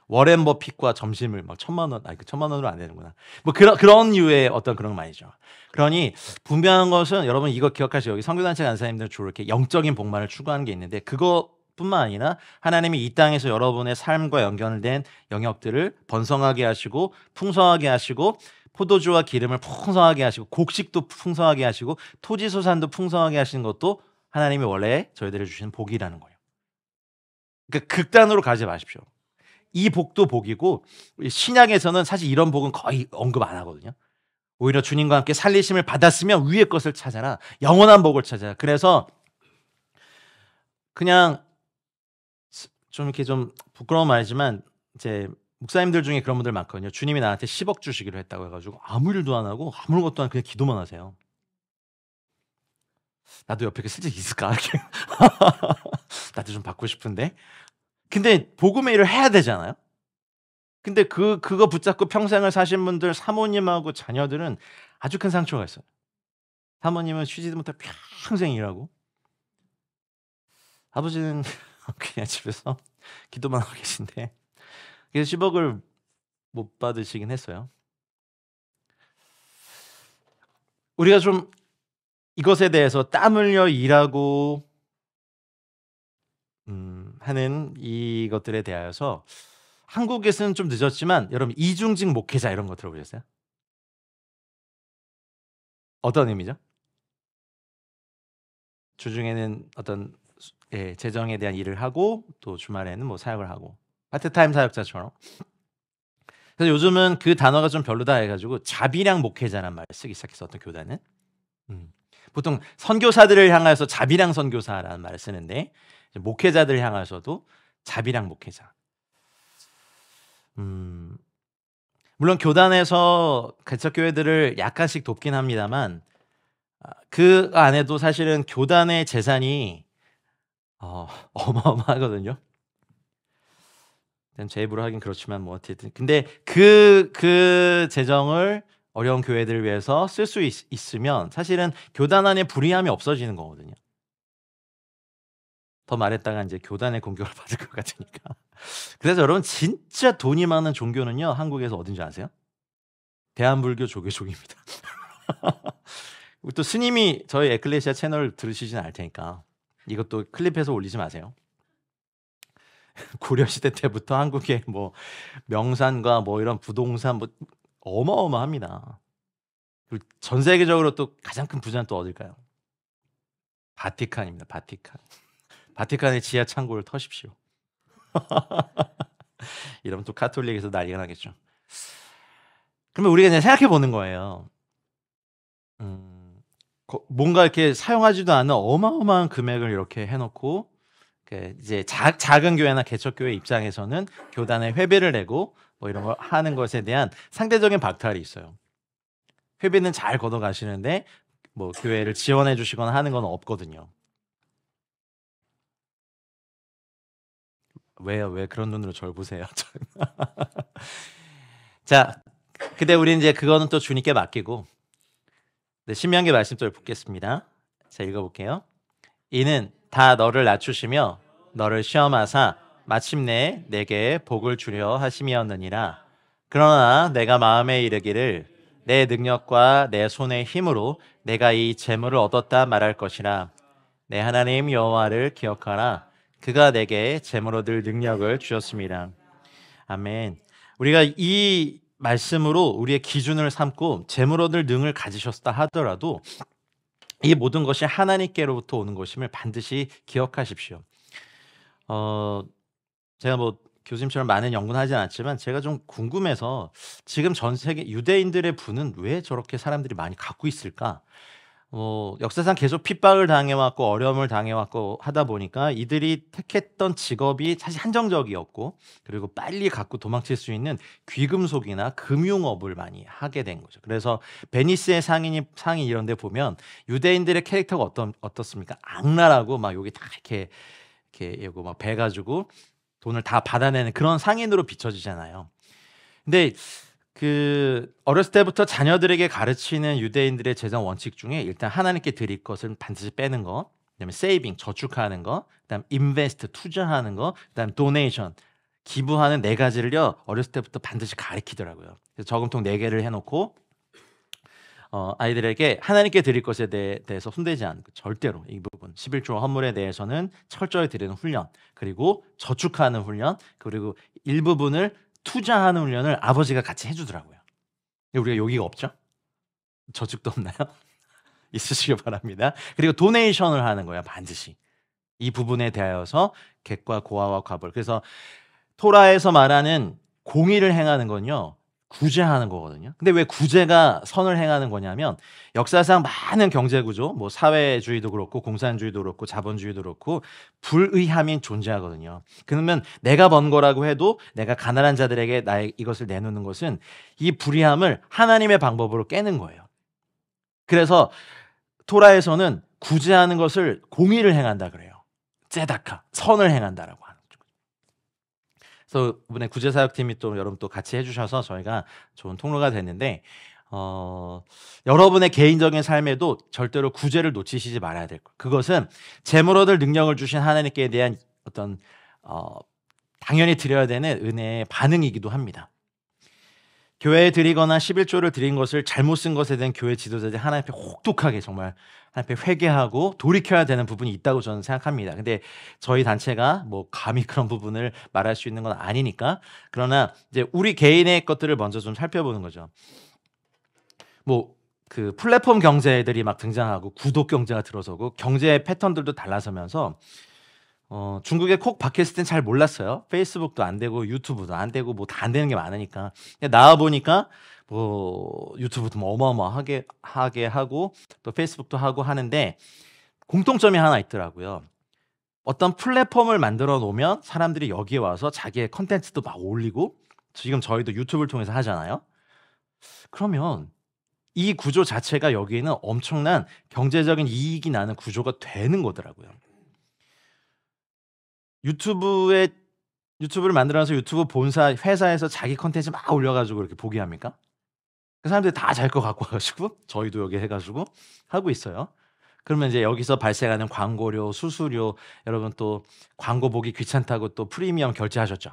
워렌 버핏과 점심을 막 1,000만 원, 아니 1,000만 원으로 안 되는구나. 뭐 그런 류의 어떤 그런 거 말이죠. 그러니 분명한 것은 여러분 이거 기억하세요. 여기 선교단체 간사님들은 주로 이렇게 영적인 복만을 추구하는 게 있는데 그것뿐만 아니라 하나님이 이 땅에서 여러분의 삶과 연결된 영역들을 번성하게 하시고 풍성하게 하시고 포도주와 기름을 풍성하게 하시고 곡식도 풍성하게 하시고 토지소산도 풍성하게 하시는 것도 하나님이 원래 저희들에게 주신 복이라는 거예요. 그러니까 극단으로 가지 마십시오. 이 복도 복이고 신약에서는 사실 이런 복은 거의 언급 안 하거든요. 오히려 주님과 함께 살리심을 받았으면 위의 것을 찾아라. 영원한 복을 찾아라. 그래서 그냥 좀 이렇게 좀 부끄러운 말이지만 이제 목사님들 중에 그런 분들 많거든요. 주님이 나한테 10억 주시기로 했다고 해가지고 아무 일도 안 하고 아무것도 안 그냥 기도만 하세요. 나도 옆에 슬쩍 있을까? 이렇게. 나도 좀 받고 싶은데. 근데 복음의 일을 해야 되잖아요. 근데 그거 붙잡고 평생을 사신 분들 사모님하고 자녀들은 아주 큰 상처가 있어요. 사모님은 쉬지도 못하고 평생 일하고 아버지는 그냥 집에서 기도만 하고 계신데 그래서 10억을 못 받으시긴 했어요. 우리가 좀 이것에 대해서 땀 흘려 일하고 하는 이것들에 대하여서 한국에서는 좀 늦었지만 여러분 이중직 목회자 이런 거 들어보셨어요? 어떤 의미죠? 주중에는 어떤 재정에 대한 일을 하고 또 주말에는 뭐 사역을 하고 파트타임 사역자처럼. 그래서 요즘은 그 단어가 좀 별로다 해가지고 자비량 목회자란 말을 쓰기 시작했어. 어떤 교단은 보통 선교사들을 향해서 자비량 선교사라는 말을 쓰는데 목회자들을 향해서도 자비량 목회자. 물론 교단에서 개척교회들을 약간씩 돕긴 합니다만 그 안에도 사실은 교단의 재산이 어마어마하거든요. 제 입으로 하긴 그렇지만 뭐 어쨌든 근데 그 재정을 어려운 교회들을 위해서 쓸 수 있으면 사실은 교단 안에 불이함이 없어지는 거거든요. 더 말했다가 이제 교단의 공격을 받을 것 같으니까. 그래서 여러분 진짜 돈이 많은 종교는요 한국에서 어딘지 아세요? 대한불교 조계종입니다. 또 스님이 저희 에클레시아 채널 들으시진 않을 테니까 이것도 클립해서 올리지 마세요. 고려시대 때부터 한국의 뭐 명산과 뭐 이런 부동산 뭐 어마어마합니다. 그리고 전 세계적으로 또 가장 큰 부자는 또 어딜까요? 바티칸입니다. 바티칸의 지하 창고를 터십시오. 이러면 또 카톨릭에서 난리가 나겠죠. 그러면 우리가 이제 생각해 보는 거예요. 뭔가 이렇게 사용하지도 않은 어마어마한 금액을 이렇게 해놓고 이제 작은 교회나 개척교회 입장에서는 교단에 회비를 내고 뭐 이런 걸 하는 것에 대한 상대적인 박탈이 있어요. 회비는 잘 걷어가시는데 뭐 교회를 지원해 주시거나 하는 건 없거든요. 왜요? 왜 그런 눈으로 저를 보세요? 자, 근데 우리 이제 그거는 또 주님께 맡기고 네, 신명기 말씀을 붙겠습니다. 자, 읽어볼게요. 이는 다 너를 낮추시며 너를 시험하사 마침내 내게 복을 주려 하심이었느니라. 그러나 내가 마음에 이르기를 내 능력과 내 손의 힘으로 내가 이 재물을 얻었다 말할 것이라. 내 하나님 여호와를 기억하라. 그가 내게 재물 얻을 능력을 주셨습니다. 아멘. 우리가 이 말씀으로 우리의 기준을 삼고 재물 얻을 능을 가지셨다 하더라도 이 모든 것이 하나님께로부터 오는 것임을 반드시 기억하십시오. 제가 뭐 교수님처럼 많은 연구는 하진 않지만 제가 좀 궁금해서 지금 전 세계 유대인들의 부는 왜 저렇게 사람들이 많이 갖고 있을까? 역사상 계속 핍박을 당해왔고 어려움을 당해왔고 하다 보니까 이들이 택했던 직업이 사실 한정적이었고 그리고 빨리 갖고 도망칠 수 있는 귀금속이나 금융업을 많이 하게 된 거죠. 그래서 베니스의 상인 이런 데 보면 유대인들의 캐릭터가 어떻습니까? 악랄하고 막 여기 다 이렇게 이거 막 배 가지고 돈을 다 받아내는 그런 상인으로 비춰지잖아요. 근데 어렸을 때부터 자녀들에게 가르치는 유대인들의 재정 원칙 중에 일단 하나님께 드릴 것은 반드시 빼는 거, 그다음에 세이빙 저축하는 거, 그다음 인베스트 투자하는 거, 그다음 도네이션 기부하는 네 가지를요 어렸을 때부터 반드시 가르치더라고요. 그래서 저금통 네 개를 해놓고 아이들에게 하나님께 드릴 것에 대해서 손대지 않고 절대로 이 부분 11조 헌물에 대해서는 철저히 드리는 훈련, 그리고 저축하는 훈련, 그리고 일부분을 투자하는 훈련을 아버지가 같이 해주더라고요. 우리가 여기가 없죠? 저축도 없나요? 있으시길 바랍니다. 그리고 도네이션을 하는 거야 반드시. 이 부분에 대하여서 객과 고아와 과벌. 그래서 토라에서 말하는 공의를 행하는 건요 구제하는 거거든요. 근데 왜 구제가 선을 행하는 거냐면 역사상 많은 경제 구조, 뭐 사회주의도 그렇고 공산주의도 그렇고 자본주의도 그렇고 불의함이 존재하거든요. 그러면 내가 번 거라고 해도 내가 가난한 자들에게 나의 이것을 내놓는 것은 이 불의함을 하나님의 방법으로 깨는 거예요. 그래서 토라에서는 구제하는 것을 공의를 행한다 그래요. ጼ다카, 선을 행한다라고 하는 거죠. 그래서 이번에 구제사역팀이 또 여러분 또 같이 해주셔서 저희가 좋은 통로가 됐는데 여러분의 개인적인 삶에도 절대로 구제를 놓치시지 말아야 될 거예요. 그것은 재물 얻을 능력을 주신 하나님께 대한 어떤 당연히 드려야 되는 은혜의 반응이기도 합니다. 교회에 드리거나 11조를 드린 것을 잘못 쓴 것에 대한 교회 지도자들이 하나님 앞에 혹독하게 정말 하나님 앞에 회개하고 돌이켜야 되는 부분이 있다고 저는 생각합니다. 근데 저희 단체가 뭐 감히 그런 부분을 말할 수 있는 건 아니니까. 그러나 이제 우리 개인의 것들을 먼저 좀 살펴보는 거죠. 뭐 플랫폼 경제들이 막 등장하고 구독 경제가 들어서고 경제 패턴들도 달라서면서 중국에 콕 박혔을 땐 잘 몰랐어요. 페이스북도 안 되고 유튜브도 안 되고 뭐 다 안 되는 게 많으니까. 나와 보니까 뭐 유튜브도 뭐 어마어마하게 하고 또 페이스북도 하고 하는데 공통점이 하나 있더라고요. 어떤 플랫폼을 만들어 놓으면 사람들이 여기에 와서 자기의 컨텐츠도 막 올리고 지금 저희도 유튜브를 통해서 하잖아요. 그러면 이 구조 자체가 여기에는 엄청난 경제적인 이익이 나는 구조가 되는 거더라고요. 유튜브를 만들어서 유튜브 본사 회사에서 자기 컨텐츠 막 올려가지고 이렇게 보게 합니까? 그 사람들이 다 잘 거 갖고 와가지고 저희도 여기 해가지고 하고 있어요. 그러면 이제 여기서 발생하는 광고료, 수수료, 여러분 또 광고 보기 귀찮다고 또 프리미엄 결제하셨죠?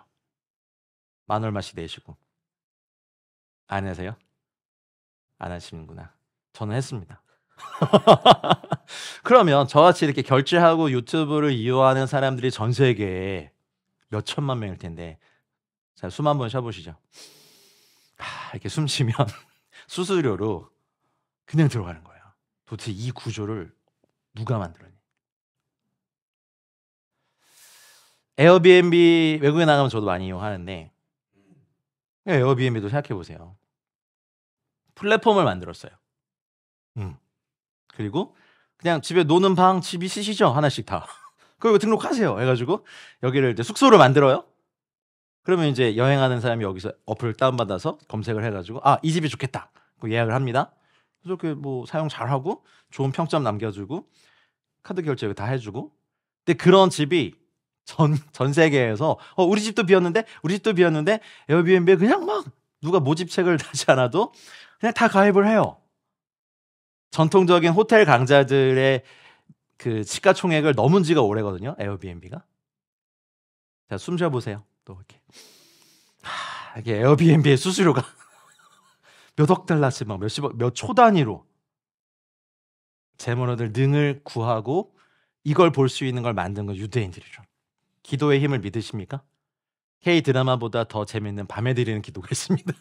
만 얼마씩 내시고. 안 하세요? 안 하시는구나. 저는 했습니다. 그러면 저같이 이렇게 결제하고 유튜브를 이용하는 사람들이 전 세계에 몇 천만 명일 텐데 자, 숨 한번 쉬어보시죠. 이렇게 숨 쉬면 수수료로 그냥 들어가는 거예요. 도대체 이 구조를 누가 만들었니? 에어비앤비 외국에 나가면 저도 많이 이용하는데 에어비앤비도 생각해 보세요. 플랫폼을 만들었어요. 그리고 그냥 집에 노는 방 집 있으시죠? 하나씩 다. 그리고 등록하세요. 해가지고 여기를 이제 숙소를 만들어요. 그러면 이제 여행하는 사람이 여기서 어플을 다운받아서 검색을 해가지고 이 집이 좋겠다. 예약을 합니다. 그래서 뭐 사용 잘하고 좋은 평점 남겨주고 카드 결제 다 해주고. 근데 그런 집이 전 세계에서 우리 집도 비었는데 에어비앤비에 그냥 막 누가 모집책을 다지 않아도 그냥 다 가입을 해요. 전통적인 호텔 강자들의 그 시가총액을 넘은 지가 오래거든요. 에어비앤비가. 자, 숨 쉬어보세요. 또 이렇게. 이게 에어비앤비의 수수료가 몇억 달러씩 막 몇십억, 몇 초 단위로 재물원들 능을 구하고 이걸 볼 수 있는 걸 만든 건 유대인들이죠. 기도의 힘을 믿으십니까? K 드라마보다 더 재밌는 밤에 드리는 기도가 있습니다.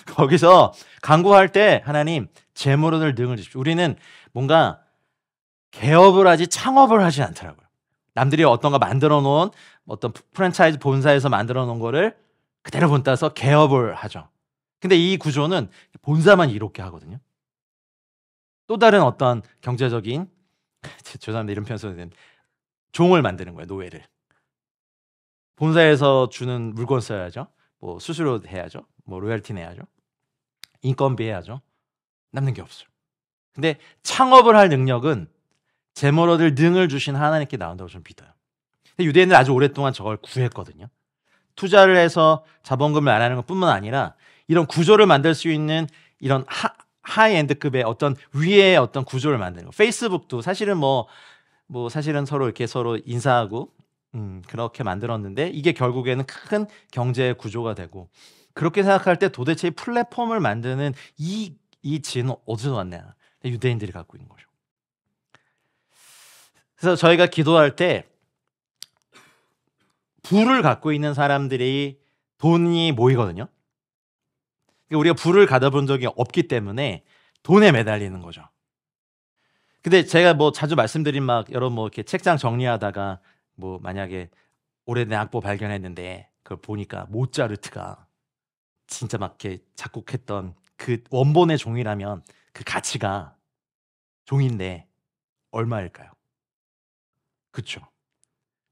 거기서 간구할 때 하나님 재물원을 능을 주십시오. 우리는 뭔가 개업을 하지 창업을 하지 않더라고요. 남들이 어떤 거 만들어 놓은 어떤 프랜차이즈 본사에서 만들어 놓은 거를 그대로 본따서 개업을 하죠. 근데 이 구조는 본사만 이롭게 하거든요. 또 다른 어떤 경제적인 죄송합니다 이런 표현 써도 되는데 종을 만드는 거예요. 노예를. 본사에서 주는 물건 써야죠. 뭐 수수료 해야죠. 뭐 로열티 내야죠. 인건비 해야죠. 남는 게 없어요. 근데 창업을 할 능력은 재물 얻을 능을 주신 하나님께 나온다고 저는 믿어요. 근데 유대인들 아주 오랫동안 저걸 구했거든요. 투자를 해서 자본금을 안 하는 것뿐만 아니라 이런 구조를 만들 수 있는 이런 하이엔드급의 어떤 위의 어떤 구조를 만드는 거. 페이스북도 사실은 사실은 서로 이렇게 서로 인사하고 그렇게 만들었는데 이게 결국에는 큰 경제 구조가 되고 그렇게 생각할 때 도대체 이 플랫폼을 만드는 이 지혜는 어디서 왔냐? 유대인들이 갖고 있는 거죠. 그래서 저희가 기도할 때 부를 갖고 있는 사람들이 돈이 모이거든요. 우리가 부를 가져본 적이 없기 때문에 돈에 매달리는 거죠. 근데 제가 자주 말씀드린 여러분 이렇게 책장 정리하다가 만약에 오래된 악보 발견했는데 그걸 보니까 모차르트가 진짜 이렇게 작곡했던 그 원본의 종이라면 그 가치가 종인데 얼마일까요? 그쵸?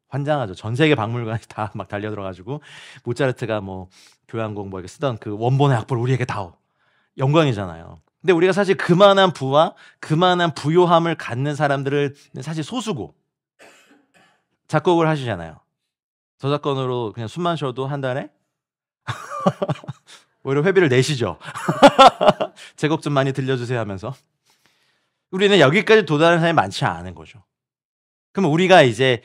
환장하죠. 전 세계 박물관이 다 달려들어가지고 모차르트가 교향곡 이렇게 쓰던 그 원본의 악보를 우리에게 다오. 영광이잖아요. 근데 우리가 사실 그만한 부와 그만한 부요함을 갖는 사람들은 사실 소수고 작곡을 하시잖아요. 저작권으로 그냥 숨만 쉬어도 한 달에 오히려 회비를 내시죠. 제 곡 좀 많이 들려주세요 하면서. 우리는 여기까지 도달하는 사람이 많지 않은 거죠. 그럼 우리가 이제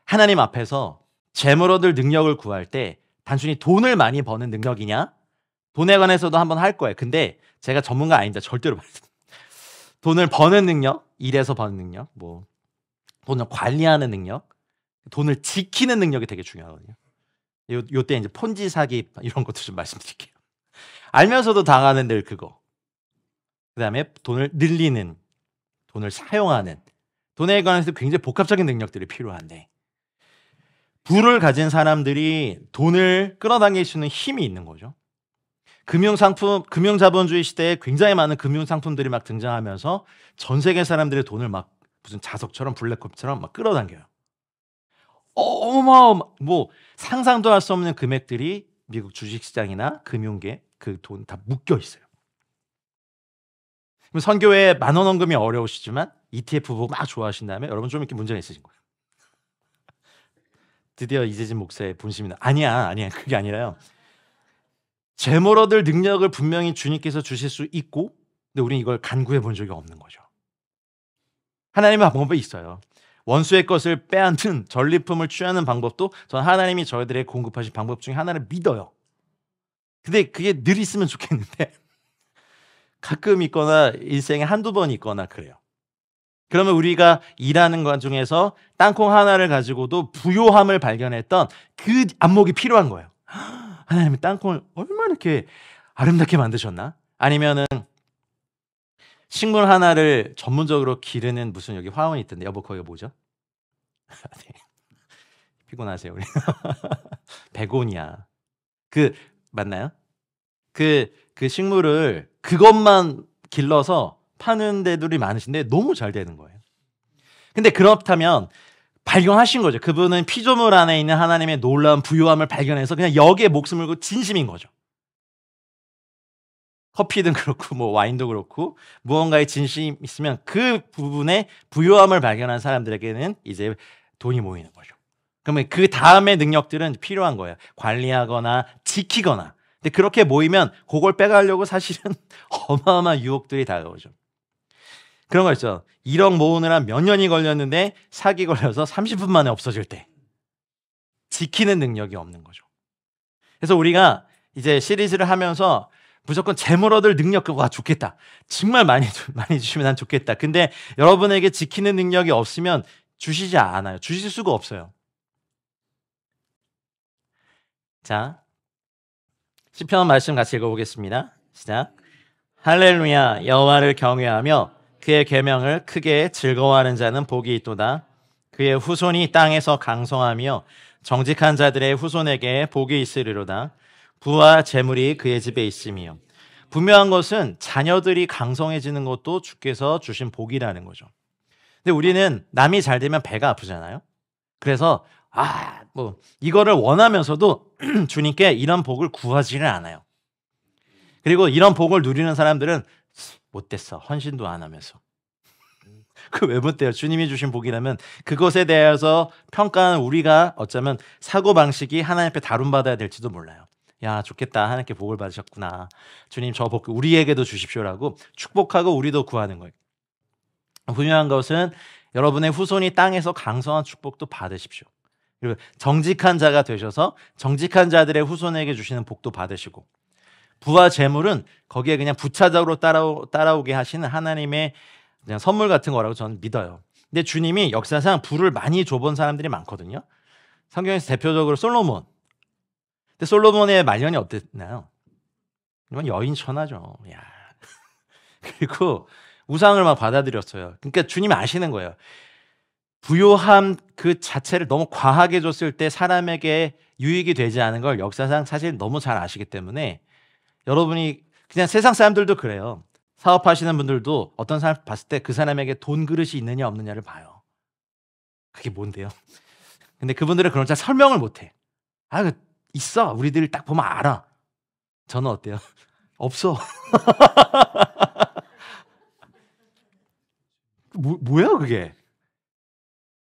하나님 앞에서 재물 얻을 능력을 구할 때 단순히 돈을 많이 버는 능력이냐? 돈에 관해서도 한번 할 거예요. 근데 제가 전문가 아닙니다. 절대로 말씀드립니다. 돈을 버는 능력, 일에서 버는 능력, 돈을 관리하는 능력, 돈을 지키는 능력이 되게 중요하거든요. 요때 이제 폰지 사기 이런 것도 좀 말씀드릴게요. 알면서도 당하는 늘 그거. 그다음에 돈을 늘리는, 돈을 사용하는, 돈에 관해서 굉장히 복합적인 능력들이 필요한데 부를 가진 사람들이 돈을 끌어당길 수 있는 힘이 있는 거죠. 금융자본주의 시대에 굉장히 많은 금융상품들이 등장하면서 전 세계 사람들의 돈을 무슨 자석처럼 블랙홀처럼 끌어당겨요. 상상도 할 수 없는 금액들이 미국 주식시장이나 금융계 그 돈 다 묶여 있어요. 선교회 10,000원 헌금이 어려우시지만 ETF 보고 막 좋아하신 다음에 여러분 좀 이렇게 문제가 있으신 거예요. 드디어 이재진 목사의 본심이 아니야 그게 아니라요. 재물 얻을 능력을 분명히 주님께서 주실 수 있고 근데 우리는 이걸 간구해 본 적이 없는 거죠. 하나님의 방법이 있어요. 원수의 것을 빼앗는 전리품을 취하는 방법도 전 하나님이 저희들에게 공급하신 방법 중에 하나를 믿어요. 근데 그게 늘 있으면 좋겠는데 가끔 있거나 일생에 한두 번 있거나 그래요. 그러면 우리가 일하는 것 중에서 땅콩 하나를 가지고도 부요함을 발견했던 그 안목이 필요한 거예요. 하나님이 땅콩을 얼마나 이렇게 아름답게 만드셨나? 아니면은 식물 하나를 전문적으로 기르는 무슨 여기 화원이 있던데 여보 거기가 뭐죠? 네. 피곤하세요 우리. 베고니아. 맞나요? 그 식물을 그것만 길러서 파는 데들이 많으신데 너무 잘 되는 거예요. 근데 그렇다면 발견하신 거죠. 그분은 피조물 안에 있는 하나님의 놀라운 부요함을 발견해서 그냥 여기에 목숨을 걸고 진심인 거죠. 커피든 그렇고 와인도 그렇고 무언가에 진심이 있으면 그 부분에 부요함을 발견한 사람들에게는 이제 돈이 모이는 거죠. 그러면 그 다음의 능력들은 필요한 거예요. 관리하거나 지키거나. 근데 그렇게 모이면 그걸 빼가려고 사실은 어마어마한 유혹들이 다가오죠. 그런 거 있죠. 1억 모으느라 몇 년이 걸렸는데 사기 걸려서 30분 만에 없어질 때. 지키는 능력이 없는 거죠. 그래서 우리가 이제 시리즈를 하면서 무조건 재물 얻을 능력, 와, 좋겠다. 정말 많이 주시면 난 좋겠다. 근데 여러분에게 지키는 능력이 없으면 주시지 않아요. 주실 수가 없어요. 자, 시편 말씀 같이 읽어보겠습니다. 시작. 할렐루야, 여호와를 경외하며 그의 계명을 크게 즐거워하는 자는 복이 있도다. 그의 후손이 땅에서 강성하며 정직한 자들의 후손에게 복이 있으리로다. 부와 재물이 그의 집에 있으며. 분명한 것은 자녀들이 강성해지는 것도 주께서 주신 복이라는 거죠. 근데 우리는 남이 잘 되면 배가 아프잖아요. 그래서 이거를 원하면서도 주님께 이런 복을 구하지를 않아요. 그리고 이런 복을 누리는 사람들은 못됐어. 헌신도 안 하면서. 그 왜 못돼요? 주님이 주신 복이라면 그것에 대해서 평가하는 우리가 어쩌면 사고방식이 하나님 앞에 다룬받아야 될지도 몰라요. 야, 좋겠다. 하나님께 복을 받으셨구나. 주님 저 복 우리에게도 주십시오라고 축복하고 우리도 구하는 거예요. 분명한 것은 여러분의 후손이 땅에서 강성한 축복도 받으십시오. 그리고 정직한 자가 되셔서 정직한 자들의 후손에게 주시는 복도 받으시고, 부와 재물은 거기에 그냥 부차적으로 따라오게 하시는 하나님의 그냥 선물 같은 거라고 저는 믿어요. 근데 주님이 역사상 부를 많이 줘본 사람들이 많거든요. 성경에서 대표적으로 솔로몬. 근데 솔로몬의 말년이 어땠나요? 이건 여인천하죠. 야. 그리고 우상을 막 받아들였어요. 그러니까 주님이 아시는 거예요. 부요함 그 자체를 너무 과하게 줬을 때 사람에게 유익이 되지 않은 걸 역사상 사실 너무 잘 아시기 때문에 여러분이 그냥 세상 사람들도 그래요. 사업하시는 분들도 어떤 사람 봤을 때 그 사람에게 돈 그릇이 있느냐 없느냐를 봐요. 그게 뭔데요? 근데 그분들은 그런 잘 설명을 못해. 있어. 우리들이 딱 보면 알아. 저는 어때요? 없어. 뭐야 그게?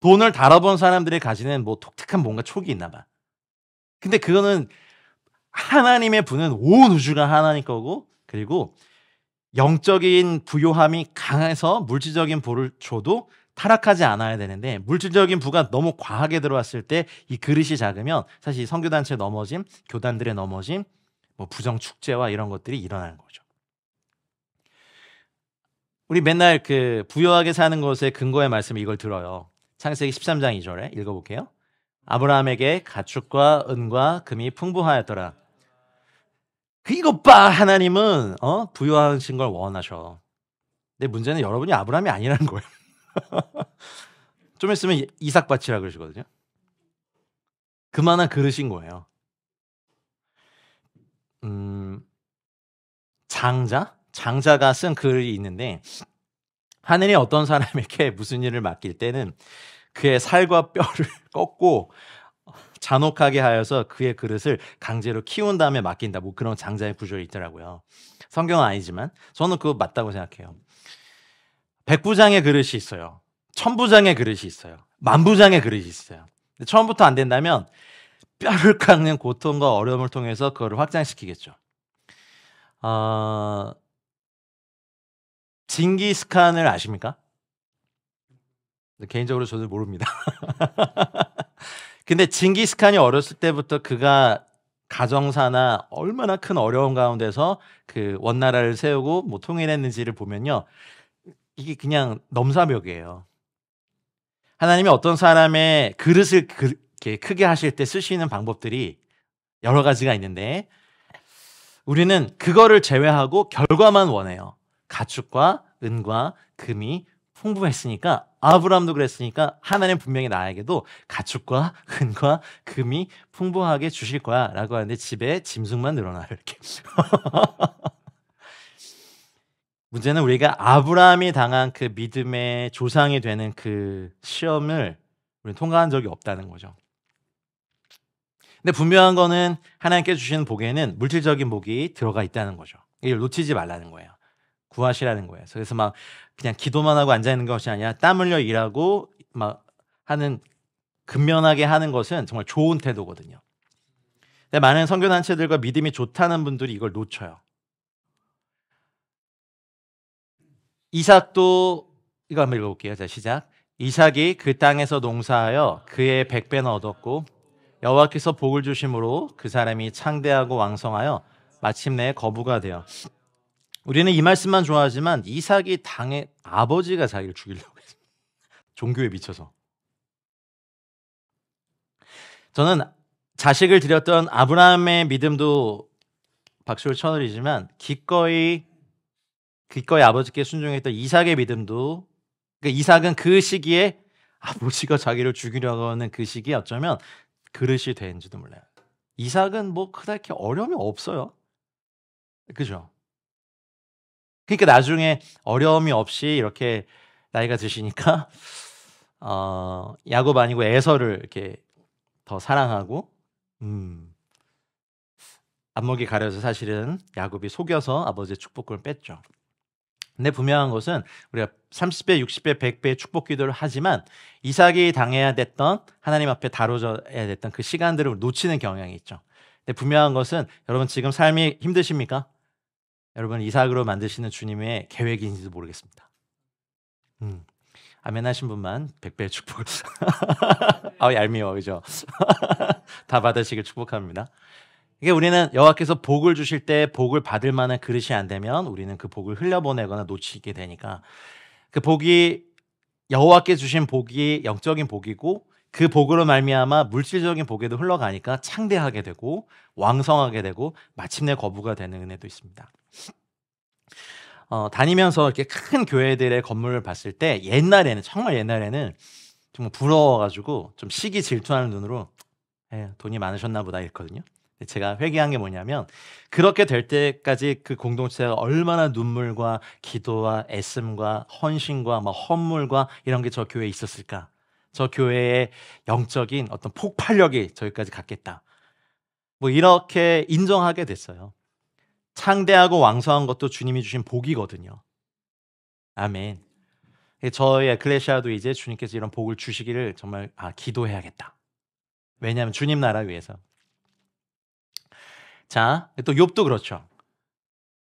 돈을 다뤄본 사람들이 가지는 뭐 독특한 뭔가 촉이 있나 봐. 근데 그거는 하나님의 부는 온 우주가 하나님 거고, 그리고 영적인 부요함이 강해서 물질적인 부를 줘도 타락하지 않아야 되는데, 물질적인 부가 너무 과하게 들어왔을 때 이 그릇이 작으면 사실 선교단체 넘어짐, 교단들의 넘어짐, 뭐 부정 축제와 이런 것들이 일어나는 거죠. 우리 맨날 그 부유하게 사는 것의 근거의 말씀 이걸 들어요. 창세기 13장 2절에 읽어볼게요. 아브라함에게 가축과 은과 금이 풍부하였더라. 이것 봐, 하나님은 부유하신 걸 원하셔. 근데 문제는 여러분이 아브라함이 아니라는 거예요. 좀 있으면 이삭 밭이라 그러시거든요. 그만한 그릇인 거예요. 장자가 쓴 글이 있는데, 하늘이 어떤 사람에게 무슨 일을 맡길 때는 그의 살과 뼈를 꺾고 잔혹하게 하여서 그의 그릇을 강제로 키운 다음에 맡긴다. 뭐 그런 장자의 구절이 있더라고요. 성경은 아니지만 저는 그거 맞다고 생각해요. 백부장의 그릇이 있어요. 천부장의 그릇이 있어요. 만부장의 그릇이 있어요. 근데 처음부터 안 된다면 뼈를 깎는 고통과 어려움을 통해서 그거를 확장시키겠죠. 징기스칸을 아십니까? 개인적으로 저도 모릅니다. 근데 징기스칸이 어렸을 때부터 그가 가정사나 얼마나 큰 어려움 가운데서 그 원나라를 세우고 뭐 통일했는지를 보면요, 이게 그냥 넘사벽이에요. 하나님이 어떤 사람의 그릇을 이렇게 크게 하실 때 쓰시는 방법들이 여러 가지가 있는데, 우리는 그거를 제외하고 결과만 원해요. 가축과 은과 금이 풍부했으니까, 아브라함도 그랬으니까 하나님 분명히 나에게도 가축과 은과 금이 풍부하게 주실 거야 라고 하는데 집에 짐승만 늘어나요, 이렇게. 문제는 우리가 아브라함이 당한 그 믿음의 조상이 되는 그 시험을 우리는 통과한 적이 없다는 거죠. 근데 분명한 거는 하나님께 주시는 복에는 물질적인 복이 들어가 있다는 거죠. 이걸 놓치지 말라는 거예요. 구하시라는 거예요. 그래서 막 그냥 기도만 하고 앉아 있는 것이 아니라 땀 흘려 일하고 막 하는, 근면하게 하는 것은 정말 좋은 태도거든요. 근데 많은 선교단체들과 믿음이 좋다는 분들이 이걸 놓쳐요. 이삭도 이거 한번 읽어볼게요. 자, 시작. 이삭이 그 땅에서 농사하여 그의 100배는 얻었고 여호와께서 복을 주심으로 그 사람이 창대하고 왕성하여 마침내 거부가 되어. 우리는 이 말씀만 좋아하지만 이삭이 당의 아버지가 자기를 죽이려고 했습니다. 종교에 미쳐서. 저는 자식을 드렸던 아브라함의 믿음도 박수를 쳐드리지만 기꺼이 아버지께 순종했던 이삭의 믿음도, 그러니까 이삭은 그 시기에 아버지가 자기를 죽이려고 하는 그 시기에 어쩌면 그릇이 된지도 몰라요. 이삭은 뭐 그렇게 어려움이 없어요. 그죠? 그러니까 나중에 어려움이 없이 이렇게 나이가 드시니까 야곱 아니고 에서를 이렇게 더 사랑하고 안목이 가려서 사실은 야곱이 속여서 아버지의 축복을 뺐죠. 근데 분명한 것은 우리가 30배, 60배, 100배의 축복 기도를 하지만 이삭이 당해야 됐던, 하나님 앞에 다뤄져야 됐던 그 시간들을 놓치는 경향이 있죠. 근데 분명한 것은 여러분 지금 삶이 힘드십니까? 여러분 이삭으로 만드시는 주님의 계획인지도 모르겠습니다. 아멘 하신 분만 100배의 축복을 얄미워, 그죠? 다 받으시길 축복합니다. 이게 우리는 여호와께서 복을 주실 때 복을 받을 만한 그릇이 안 되면 우리는 그 복을 흘려보내거나 놓치게 되니까, 그 복이, 여호와께 주신 복이 영적인 복이고 그 복으로 말미암아 물질적인 복에도 흘러가니까 창대하게 되고 왕성하게 되고 마침내 거부가 되는 은혜도 있습니다. 다니면서 이렇게 큰 교회들의 건물을 봤을 때 정말 옛날에는 정말 부러워가지고 좀 시기 질투하는 눈으로 돈이 많으셨나 보다 이랬거든요. 제가 회개한 게 뭐냐면, 그렇게 될 때까지 그 공동체가 얼마나 눈물과 기도와 애씀과 헌신과 헌물과 이런 게 저 교회에 있었을까. 저 교회의 영적인 어떤 폭발력이 저기까지 갔겠다. 뭐 이렇게 인정하게 됐어요. 창대하고 왕성한 것도 주님이 주신 복이거든요. 아멘. 저희 에클레시아도 이제 주님께서 이런 복을 주시기를 정말 기도해야겠다. 왜냐하면 주님 나라 위해서. 자, 또 욥도 그렇죠.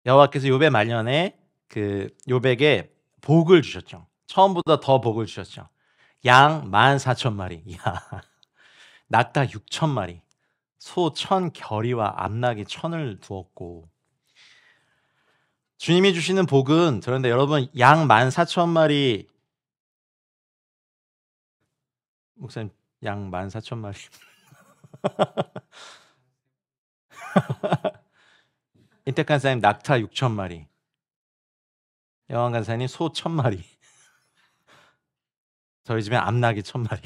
여호와께서 욥의 말년에 그 욥에게 복을 주셨죠. 처음보다 더 복을 주셨죠. 양 14,000마리, 낙타 6,000마리, 소 1,000결이와 암낙이 1,000을 두었고. 주님이 주시는 복은, 그런데 여러분 양 14,000마리, 목사님 양 14,000마리 인택 간사님 낙타 6,000마리, 여왕 간사님 소 1,000마리, 저희 집에 암낙이 1,000마리.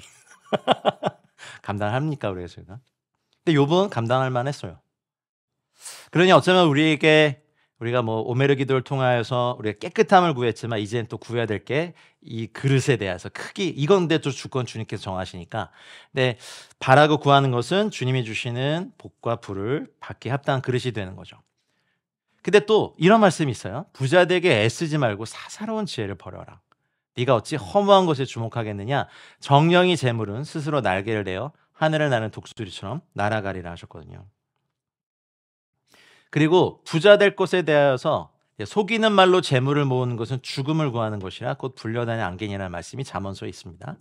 감당합니까 우리가 제가? 근데 욥은 감당할 만했어요. 그러니 어쩌면 우리가 뭐 오메르 기도를 통하여서 우리가 깨끗함을 구했지만 이제는 또 구해야 될 게 이 그릇에 대해서 크기, 이건데 또 주권 주님께서 정하시니까. 근데 바라고 구하는 것은 주님이 주시는 복과 불을 받기 합당한 그릇이 되는 거죠. 근데 또 이런 말씀이 있어요. 부자 되게 애쓰지 말고 사사로운 지혜를 버려라. 네가 어찌 허무한 것에 주목하겠느냐. 정령이 재물은 스스로 날개를 내어 하늘을 나는 독수리처럼 날아가리라 하셨거든요. 그리고 부자 될 것에 대하여서 속이는 말로 재물을 모으는 것은 죽음을 구하는 것이라 곧 불려다니는 안개니라는 말씀이 잠언서에 있습니다.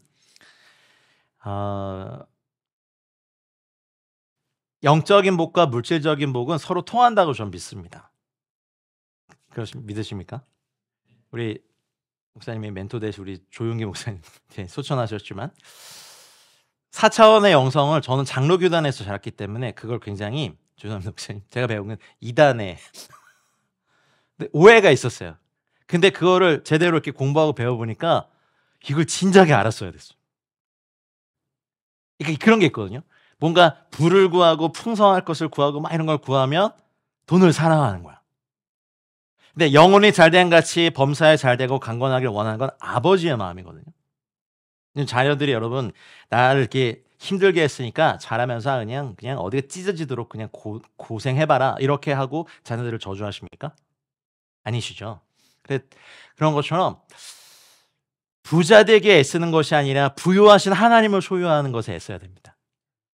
영적인 복과 물질적인 복은 서로 통한다고 저는 믿습니다. 믿으십니까? 우리 목사님이 멘토 되신 우리 조용기 목사님 소천하셨지만 4차원의 영성을 저는 장로교단에서 자랐기 때문에 그걸 굉장히, 죄송합니다 목사님, 제가 배운 건 2단에 오해가 있었어요. 근데 그거를 제대로 이렇게 공부하고 배워보니까 이걸 진작에 알았어야 됐어요. 그러니까 그런 게 있거든요. 뭔가 부를 구하고 풍성할 것을 구하고 막 이런 걸 구하면 돈을 사랑하는 거야. 근데 영혼이 잘된 같이 범사에 잘되고 강건하길 원하는 건 아버지의 마음이거든요. 자녀들이 여러분 나를 이렇게 힘들게 했으니까 잘하면서 그냥 어디가 찢어지도록 그냥 고생해봐라 이렇게 하고 자녀들을 저주하십니까? 아니시죠. 그런 것처럼 부자 되게 애쓰는 것이 아니라 부유하신 하나님을 소유하는 것에 애써야 됩니다.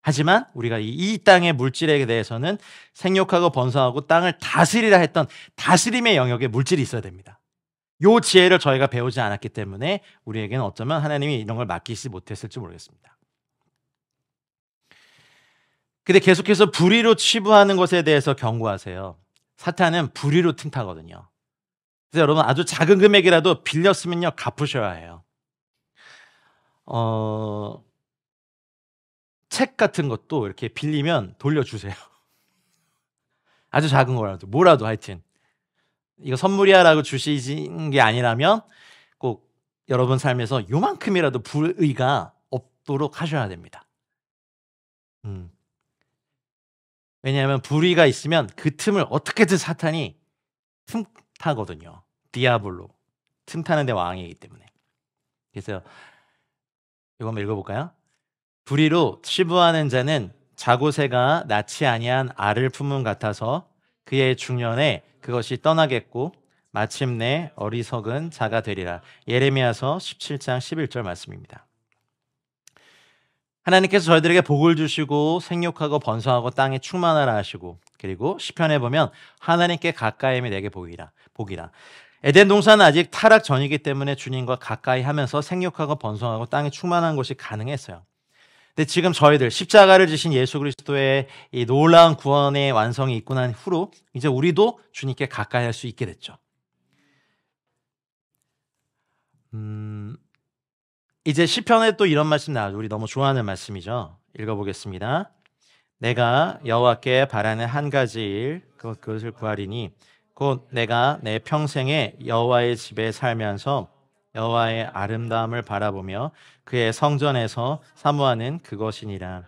하지만 우리가 이 땅의 물질에 대해서는 생육하고 번성하고 땅을 다스리라 했던 다스림의 영역에 물질이 있어야 됩니다. 요 지혜를 저희가 배우지 않았기 때문에 우리에게는 어쩌면 하나님이 이런 걸 맡기지 못했을지 모르겠습니다. 근데 계속해서 불의로 치부하는 것에 대해서 경고하세요. 사탄은 불의로 틈타거든요. 그래서 여러분 아주 작은 금액이라도 빌렸으면요 갚으셔야 해요. 책 같은 것도 이렇게 빌리면 돌려주세요. 아주 작은 거라도 뭐라도 하여튼 이거 선물이야라고 주시는 게 아니라면 꼭 여러분 삶에서 요만큼이라도 불의가 없도록 하셔야 됩니다. 왜냐하면 불의가 있으면 그 틈을 어떻게든 사탄이 틈타거든요. 디아블로 틈타는 데 왕이기 때문에. 그래서 이거 한번 읽어볼까요? 불의로 치부하는 자는 자고새가 낳지 아니한 알을 품음 같아서 그의 중년에 그것이 떠나겠고 마침내 어리석은 자가 되리라. 예레미야서 17장 11절 말씀입니다. 하나님께서 저희들에게 복을 주시고 생육하고 번성하고 땅에 충만하라 하시고 그리고 시편에 보면 하나님께 가까이함이 내게 복이라. 에덴 동산은 아직 타락 전이기 때문에 주님과 가까이 하면서 생육하고 번성하고 땅에 충만한 것이 가능했어요. 근데 지금 저희들 십자가를 지신 예수 그리스도의 이 놀라운 구원의 완성이 있고 난 후로 이제 우리도 주님께 가까이 할 수 있게 됐죠. 이제 시편에 또 이런 말씀 나와요. 우리 너무 좋아하는 말씀이죠. 읽어보겠습니다. 내가 여호와께 바라는 한 가지 일 그것을 구하리니 곧 내가 내 평생에 여호와의 집에 살면서 여호와의 아름다움을 바라보며 그의 성전에서 사모하는 그것이니라.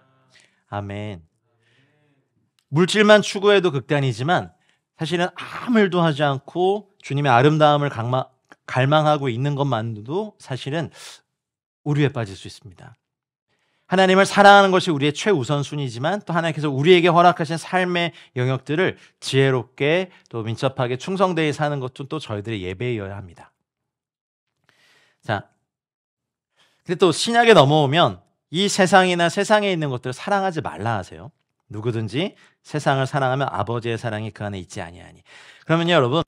아멘. 물질만 추구해도 극단이지만 사실은 아무 일도 하지 않고 주님의 아름다움을 갈망하고 있는 것만도 사실은 오류에 빠질 수 있습니다. 하나님을 사랑하는 것이 우리의 최우선순위지만 또 하나님께서 우리에게 허락하신 삶의 영역들을 지혜롭게 또 민첩하게 충성되게 사는 것도 또 저희들의 예배여야 합니다. 자, 근데 또 신약에 넘어오면 이 세상이나 세상에 있는 것들을 사랑하지 말라 하세요. 누구든지 세상을 사랑하면 아버지의 사랑이 그 안에 있지 아니하니. 그러면요 여러분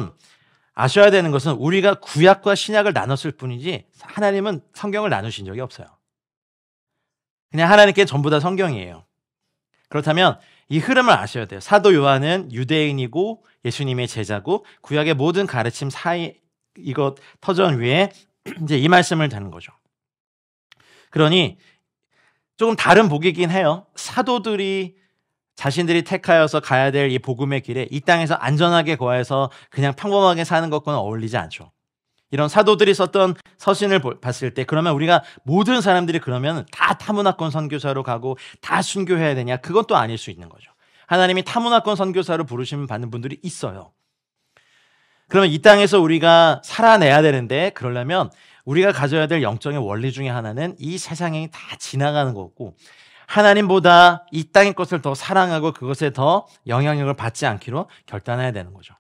아셔야 되는 것은 우리가 구약과 신약을 나눴을 뿐이지 하나님은 성경을 나누신 적이 없어요. 그냥 하나님께 전부 다 성경이에요. 그렇다면 이 흐름을 아셔야 돼요. 사도 요한은 유대인이고 예수님의 제자고 구약의 모든 가르침 사이 이것 터전 위에 이제 이 말씀을 다는 거죠. 그러니 조금 다른 복이긴 해요. 사도들이 자신들이 택하여서 가야 될 이 복음의 길에 이 땅에서 안전하게 거해서 그냥 평범하게 사는 것과는 어울리지 않죠. 이런 사도들이 썼던 서신을 봤을 때 그러면 우리가 모든 사람들이 그러면 다 타문화권 선교사로 가고 다 순교해야 되냐? 그건 또 아닐 수 있는 거죠. 하나님이 타문화권 선교사로 부르심 받는 분들이 있어요. 그러면 이 땅에서 우리가 살아내야 되는데 그러려면 우리가 가져야 될 영적인 원리 중에 하나는 이 세상이 다 지나가는 거고 하나님보다 이 땅의 것을 더 사랑하고 그것에 더 영향력을 받지 않기로 결단해야 되는 거죠.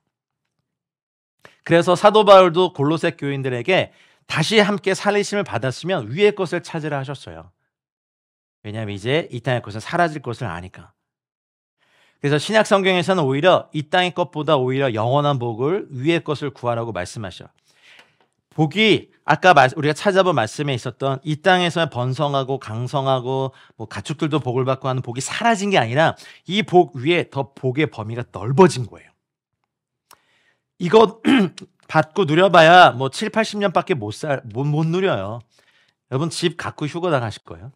그래서 사도 바울도 골로새 교인들에게 다시 함께 살리심을 받았으면 위의 것을 찾으라 하셨어요. 왜냐하면 이제 이 땅의 것은 사라질 것을 아니까. 그래서 신약 성경에서는 오히려 이 땅의 것보다 오히려 영원한 복을 위의 것을 구하라고 말씀하셔요. 복이 아까 우리가 찾아본 말씀에 있었던 이 땅에서 번성하고 강성하고 뭐 가축들도 복을 받고 하는 복이 사라진 게 아니라 이 복 위에 더 복의 범위가 넓어진 거예요. 이거 받고 누려봐야 뭐 7, 80년밖에 못 누려요. 여러분 집 갖고 휴가 나가실 거예요.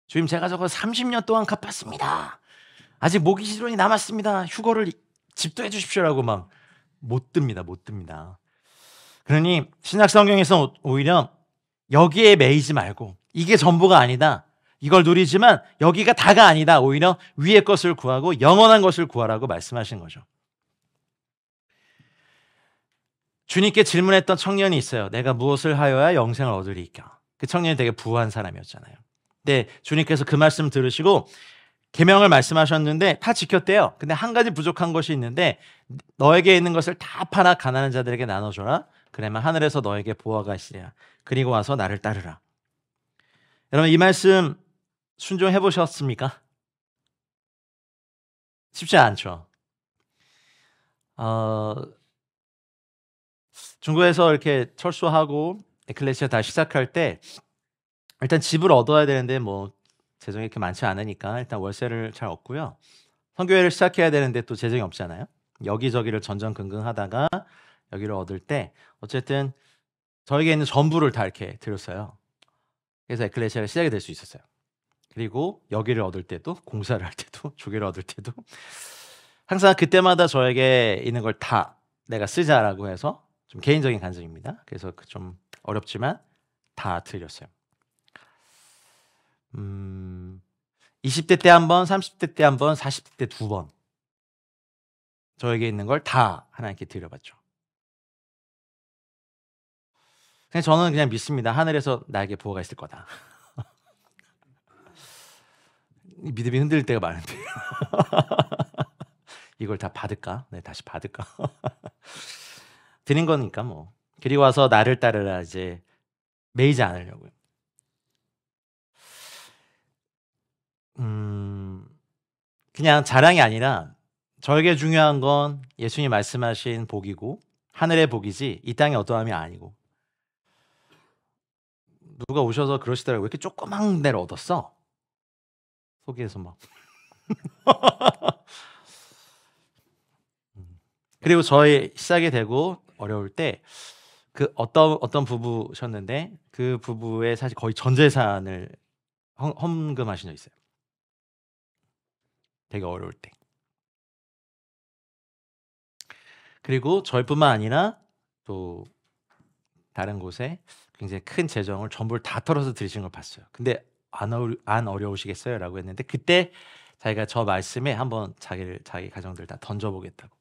주님 제가 저거 30년 동안 갚았습니다. 아직 모기지론이 남았습니다. 휴거를 집도 해주십시오라고 막 못 듭니다. 그러니 신약 성경에서 오히려 여기에 매이지 말고 이게 전부가 아니다. 이걸 누리지만 여기가 다가 아니다. 오히려 위의 것을 구하고 영원한 것을 구하라고 말씀하신 거죠. 주님께 질문했던 청년이 있어요. 내가 무엇을 하여야 영생을 얻으리까? 그 청년이 되게 부한 사람이었잖아요. 근데 주님께서 그 말씀 들으시고 계명을 말씀하셨는데 다 지켰대요. 근데 한 가지 부족한 것이 있는데 너에게 있는 것을 다 팔아 가난한 자들에게 나눠줘라. 그러면 하늘에서 너에게 보화가 있으리라. 그리고 와서 나를 따르라. 여러분 이 말씀 순종해 보셨습니까? 쉽지 않죠. 어 중국에서 이렇게 철수하고 에클레시아 다시 시작할 때 일단 집을 얻어야 되는데 뭐 재정이 이렇게 많지 않으니까 일단 월세를 잘 얻고요. 선교회를 시작해야 되는데 또 재정이 없잖아요. 여기저기를 전전긍긍하다가 여기를 얻을 때 어쨌든 저에게 있는 전부를 다 이렇게 드렸어요. 그래서 에클레시아가 시작이 될 수 있었어요. 그리고 여기를 얻을 때도 공사를 할 때도 조개를 얻을 때도 항상 그때마다 저에게 있는 걸 다 내가 쓰자라고 해서 좀 개인적인 간증입니다. 그래서 좀 어렵지만 다 드렸어요. 20대 때 한 번, 30대 때 한 번, 40대 때 두 번 저에게 있는 걸 다 하나님께 드려봤죠. 그냥 저는 그냥 믿습니다. 하늘에서 나에게 보호가 있을 거다. 믿음이 흔들릴 때가 많은데 이걸 다 받을까? 네, 다시 받을까? 드린 거니까 뭐. 그리고 와서 나를 따르라 이제 매이지 않으려고요. 그냥 자랑이 아니라 저에게 중요한 건 예수님 말씀하신 복이고 하늘의 복이지 이 땅의 어떠함이 아니고. 누가 오셔서 그러시더라고요. 왜 이렇게 조그만 데를 얻었어? 속에서 막. 그리고 저희 시작이 되고 어려울 때 그 어떤 부부셨는데 그 부부의 사실 거의 전 재산을 헌금하신 적 있어요. 되게 어려울 때. 그리고 저희뿐만 아니라 또 다른 곳에 굉장히 큰 재정을 전부를 다 털어서 드리신 걸 봤어요. 근데 안 어려우시겠어요라고 했는데 그때 자기가 저 말씀에 한번 자기 가정들 다 던져보겠다고.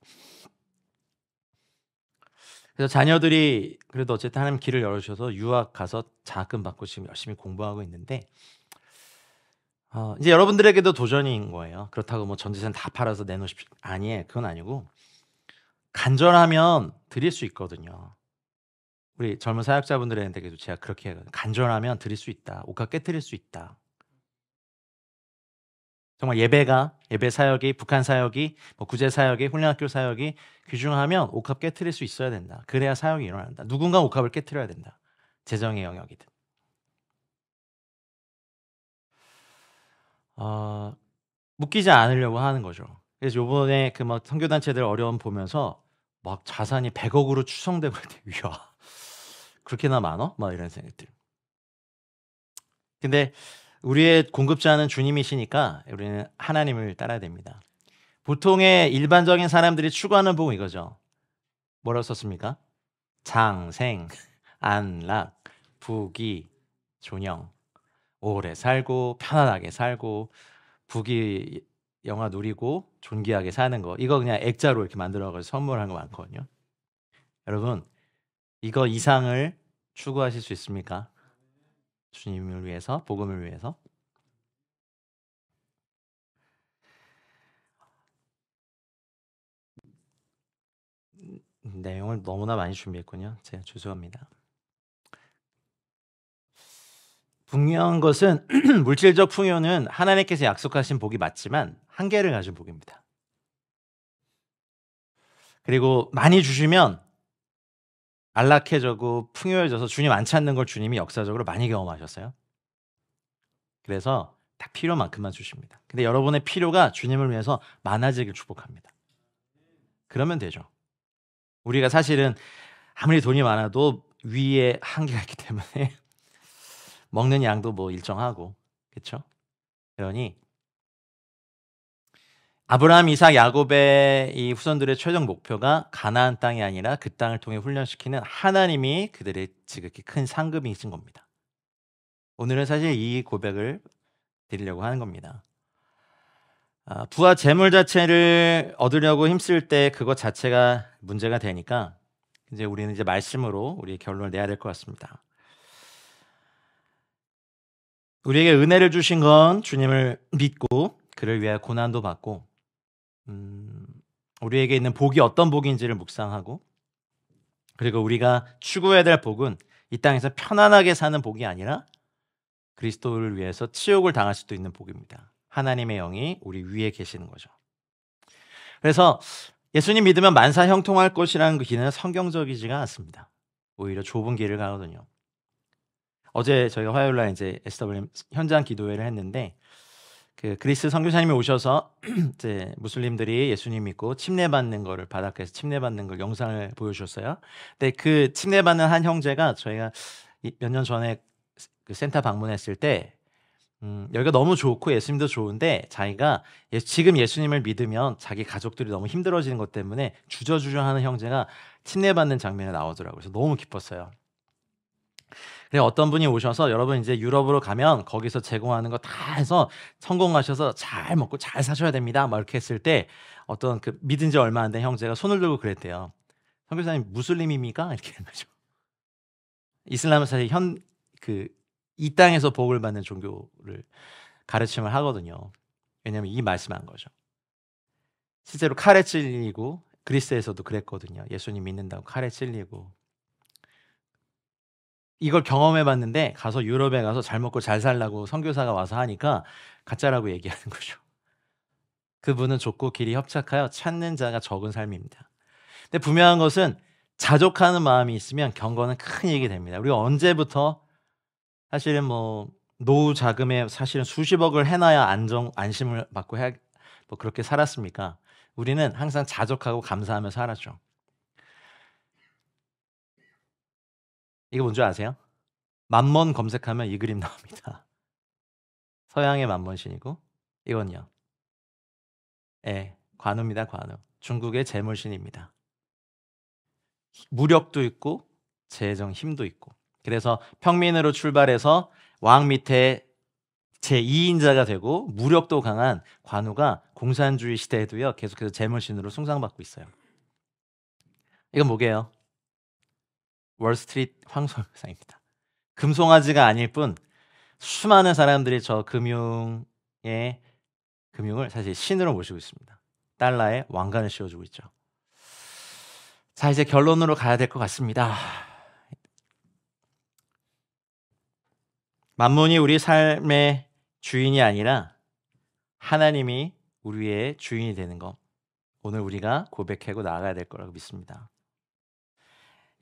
그래서 자녀들이 그래도 어쨌든 하나님 길을 열어주셔서 유학 가서 장학금 받고 지금 열심히 공부하고 있는데 이제 여러분들에게도 도전인 거예요. 그렇다고 뭐 전 재산 다 팔아서 내놓으십시오. 아니에요. 그건 아니고 간절하면 드릴 수 있거든요. 우리 젊은 사역자분들한테도 제가 그렇게 해요. 간절하면 드릴 수 있다. 옷값 깨트릴 수 있다. 정말 예배 사역이, 북한 사역이, 뭐 구제 사역이, 훈련학교 사역이 귀중하면 옷값 깨트릴 수 있어야 된다. 그래야 사역이 일어난다. 누군가 옷값을 깨트려야 된다. 재정의 영역이든. 묶이지 않으려고 하는 거죠. 그래서 요번에 그 막 선교단체들 어려움 보면서 막 자산이 100억으로 추정되고 있는데 이야 그렇게나 많어? 막 이런 생각들. 근데 우리의 공급자는 주님이시니까 우리는 하나님을 따라야 됩니다. 보통의 일반적인 사람들이 추구하는 복은 이거죠. 뭐라고 썼습니까? 장생, 안락, 부귀, 존영. 오래 살고 편안하게 살고 부귀 영화 누리고 존귀하게 사는 거. 이거 그냥 액자로 이렇게 만들어 가지고 선물한 거 많거든요. 여러분, 이거 이상을 추구하실 수 있습니까? 주님을 위해서, 복음을 위해서. 내용을 너무나 많이 준비했군요. 제가 죄송합니다. 분명한 것은 물질적 풍요는 하나님께서 약속하신 복이 맞지만 한계를 가진 복입니다. 그리고 많이 주시면 안락해지고 풍요해져서 주님 안 찾는 걸 주님이 역사적으로 많이 경험하셨어요. 그래서 딱 필요만큼만 주십니다. 근데 여러분의 필요가 주님을 위해서 많아지길 축복합니다. 그러면 되죠. 우리가 사실은 아무리 돈이 많아도 위에 한계가 있기 때문에 먹는 양도 뭐 일정하고 그렇죠? 그러니 아브라함, 이삭, 야곱의 이 후손들의 최종 목표가 가나안 땅이 아니라 그 땅을 통해 훈련시키는 하나님이 그들의 지극히 큰 상급이신 겁니다. 오늘은 사실 이 고백을 드리려고 하는 겁니다. 부와 재물 자체를 얻으려고 힘쓸 때 그것 자체가 문제가 되니까 이제 우리는 이제 말씀으로 우리의 결론을 내야 될 것 같습니다. 우리에게 은혜를 주신 건 주님을 믿고 그를 위해 고난도 받고 우리에게 있는 복이 어떤 복인지를 묵상하고 그리고 우리가 추구해야 될 복은 이 땅에서 편안하게 사는 복이 아니라 그리스도를 위해서 치욕을 당할 수도 있는 복입니다. 하나님의 영이 우리 위에 계시는 거죠. 그래서 예수님 믿으면 만사 형통할 것이라는 그 길은 성경적이지가 않습니다. 오히려 좁은 길을 가거든요. 어제 저희가 화요일 날 이제 SWM 현장 기도회를 했는데 그 그리스 선교사님이 오셔서 이제 무슬림들이 예수님 믿고 침례받는 거를 바닷가에서 침례받는 걸 영상을 보여주셨어요. 근데 그 침례받는 한 형제가 저희가 몇 년 전에 그 센터 방문했을 때 여기가 너무 좋고 예수님도 좋은데 자기가 지금 예수님을 믿으면 자기 가족들이 너무 힘들어지는 것 때문에 주저주저하는 형제가 침례받는 장면이 나오더라고요. 그래서 너무 기뻤어요. 그래서 어떤 분이 오셔서 여러분 이제 유럽으로 가면 거기서 제공하는 거 다 해서 성공하셔서 잘 먹고 잘 사셔야 됩니다. 막 이렇게 했을 때 어떤 그 믿은 지 얼마 안 된 형제가 손을 들고 그랬대요. 선교사님 무슬림입니까? 이렇게 한 거죠. 이슬람은 사실 이 땅에서 복을 받는 종교를 가르침을 하거든요. 왜냐하면 이 말씀한 거죠. 실제로 칼에 찔리고 그리스에서도 그랬거든요. 예수님 믿는다고 칼에 찔리고 이걸 경험해 봤는데 가서 유럽에 가서 잘 먹고 잘 살라고 선교사가 와서 하니까 가짜라고 얘기하는 거죠. 그분은 좁고 길이 협착하여 찾는 자가 적은 삶입니다. 근데 분명한 것은 자족하는 마음이 있으면 경건은 큰 이익이 됩니다. 우리가 언제부터 사실은 뭐 노후 자금에 사실은 수십억을 해놔야 안심을 받고 뭐 그렇게 살았습니까? 우리는 항상 자족하고 감사하며 살았죠. 이거 뭔지 아세요? 만몬 검색하면 이 그림 나옵니다. 서양의 만몬신이고 이건요. 관우입니다. 관우. 중국의 재물신입니다. 무력도 있고 재정 힘도 있고. 그래서 평민으로 출발해서 왕 밑에 제2인자가 되고 무력도 강한 관우가 공산주의 시대에도요 계속해서 재물신으로 숭상받고 있어요. 이건 뭐게요? 월스트리트 황소상입니다. 금송아지가 아닐 뿐 수많은 사람들이 저 금융을 사실 신으로 모시고 있습니다. 달러에 왕관을 씌워주고 있죠. 자, 이제 결론으로 가야 될 것 같습니다. 만몬이 우리 삶의 주인이 아니라 하나님이 우리의 주인이 되는 것, 오늘 우리가 고백하고 나아가야 될 거라고 믿습니다.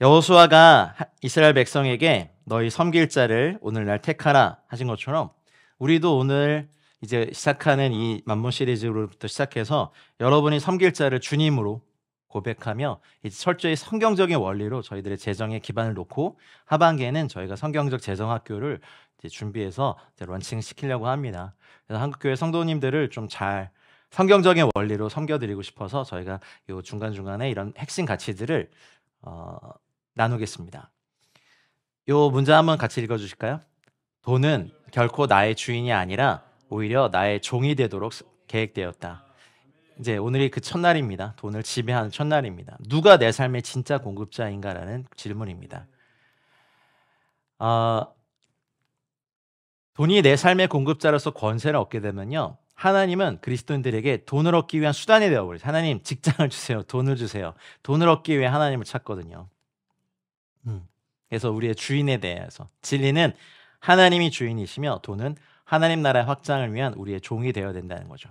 여호수아가 이스라엘 백성에게 너희 섬길 자를 오늘날 택하라 하신 것처럼 우리도 오늘 이제 시작하는 이 만몬 시리즈로부터 시작해서 여러분이 섬길 자를 주님으로 고백하며 이제 철저히 성경적인 원리로 저희들의 재정에 기반을 놓고 하반기에는 저희가 성경적 재정학교를 이제 준비해서 이제 런칭시키려고 합니다. 그래서 한국교회 성도님들을 좀 잘 성경적인 원리로 섬겨드리고 싶어서 저희가 이 중간중간에 이런 핵심 가치들을 나누겠습니다. 요 문장 한번 같이 읽어주실까요? 돈은 결코 나의 주인이 아니라 오히려 나의 종이 되도록 계획되었다. 이제 오늘이 그 첫날입니다. 돈을 지배하는 첫날입니다. 누가 내 삶의 진짜 공급자인가라는 질문입니다. 돈이 내 삶의 공급자로서 권세를 얻게 되면요. 하나님은 그리스도인들에게 돈을 얻기 위한 수단이 되어버려요. 하나님 직장을 주세요. 돈을 주세요. 돈을 얻기 위해 하나님을 찾거든요. 그래서 우리의 주인에 대해서 진리는 하나님이 주인이시며 돈은 하나님 나라의 확장을 위한 우리의 종이 되어야 된다는 거죠.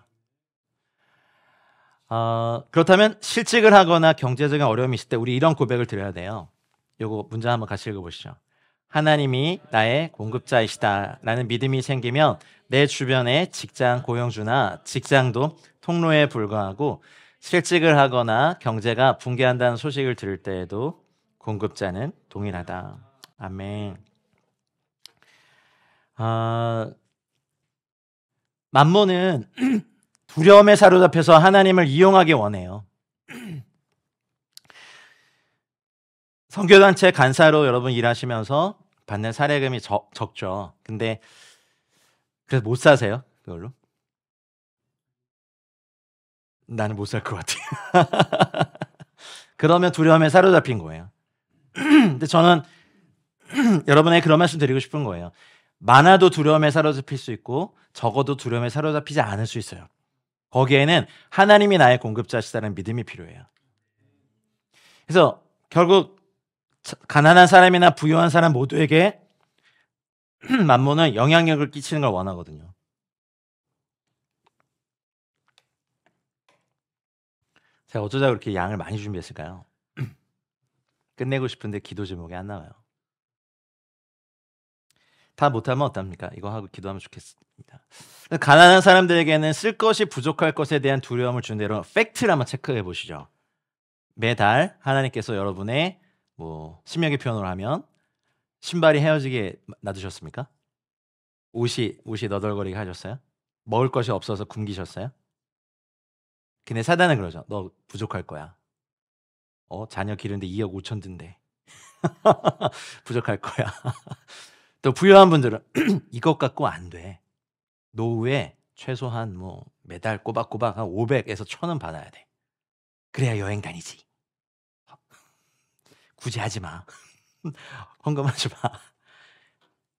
그렇다면 실직을 하거나 경제적인 어려움이 있을 때 우리 이런 고백을 드려야 돼요. 요거 문장 한번 같이 읽어보시죠. 하나님이 나의 공급자이시다라는 믿음이 생기면 내 주변의 직장 고용주나 직장도 통로에 불과하고 실직을 하거나 경제가 붕괴한다는 소식을 들을 때에도 공급자는 동일하다. 아멘. 만몬은 두려움에 사로잡혀서 하나님을 이용하기 원해요. 선교단체 간사로 여러분 일하시면서 받는 사례금이 적죠. 근데 그래서 못 사세요? 그걸로? 나는 못 살 것 같아요. 그러면 두려움에 사로잡힌 거예요. 근데 저는 여러분에게 그런 말씀 드리고 싶은 거예요. 많아도 두려움에 사로잡힐 수 있고 적어도 두려움에 사로잡히지 않을 수 있어요. 거기에는 하나님이 나의 공급자시다는 믿음이 필요해요. 그래서 결국 가난한 사람이나 부유한 사람 모두에게 맘몬은 영향력을 끼치는 걸 원하거든요. 제가 어쩌다 그렇게 양을 많이 준비했을까요? 끝내고 싶은데 기도 제목이 안 나와요. 다 못하면 어떡합니까? 이거 하고 기도하면 좋겠습니다. 가난한 사람들에게는 쓸 것이 부족할 것에 대한 두려움을 준 대로 팩트를 한번 체크해 보시죠. 매달 하나님께서 여러분의 신명기 표현으로 하면 신발이 헤어지게 놔두셨습니까? 옷이 너덜거리게 하셨어요? 먹을 것이 없어서 굶기셨어요? 근데 사단은 그러죠. 너 부족할 거야. 자녀 기르는데 2억 5천 든대. 부족할 거야. 또 부유한 분들은 이것 갖고 안 돼. 노후에 최소한 매달 꼬박꼬박 한 500에서 1,000원 받아야 돼. 그래야 여행 다니지. 굳이 하지 마. 헌금하지 마.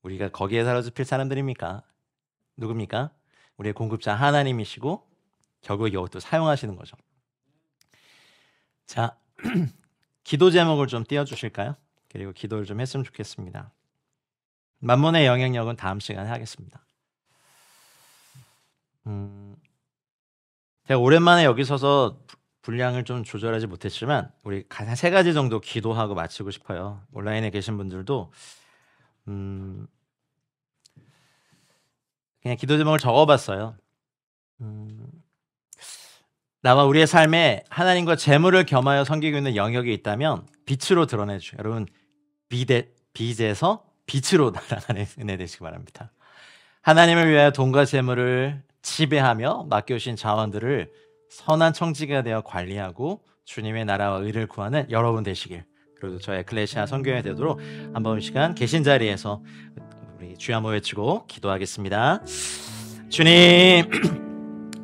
우리가 거기에 사로잡힐 사람들입니까? 누굽니까? 우리의 공급자 하나님이시고 결국 이것도 사용하시는 거죠. 자, 기도 제목을 좀 띄워주실까요? 그리고 기도를 좀 했으면 좋겠습니다. 맘몬의 영향력은 다음 시간에 하겠습니다. 제가 오랜만에 여기 서서 분량을 좀 조절하지 못했지만 우리 한 3가지 정도 기도하고 마치고 싶어요. 온라인에 계신 분들도 그냥 기도 제목을 적어봤어요. 나와 우리의 삶에 하나님과 재물을 겸하여 섬기고 있는 영역이 있다면 빛으로 드러내주세요. 여러분, 빛에서 빛으로 날아가는 은혜 되시기 바랍니다. 하나님을 위하여 돈과 재물을 지배하며 맡겨주신 자원들을 선한 청지기가 되어 관리하고 주님의 나라와 의를 구하는 여러분 되시길. 그리고 저희 에클레시아 선교회 되도록 한번 시간 계신 자리에서 우리 주여 한번 외치고 기도하겠습니다. 주님,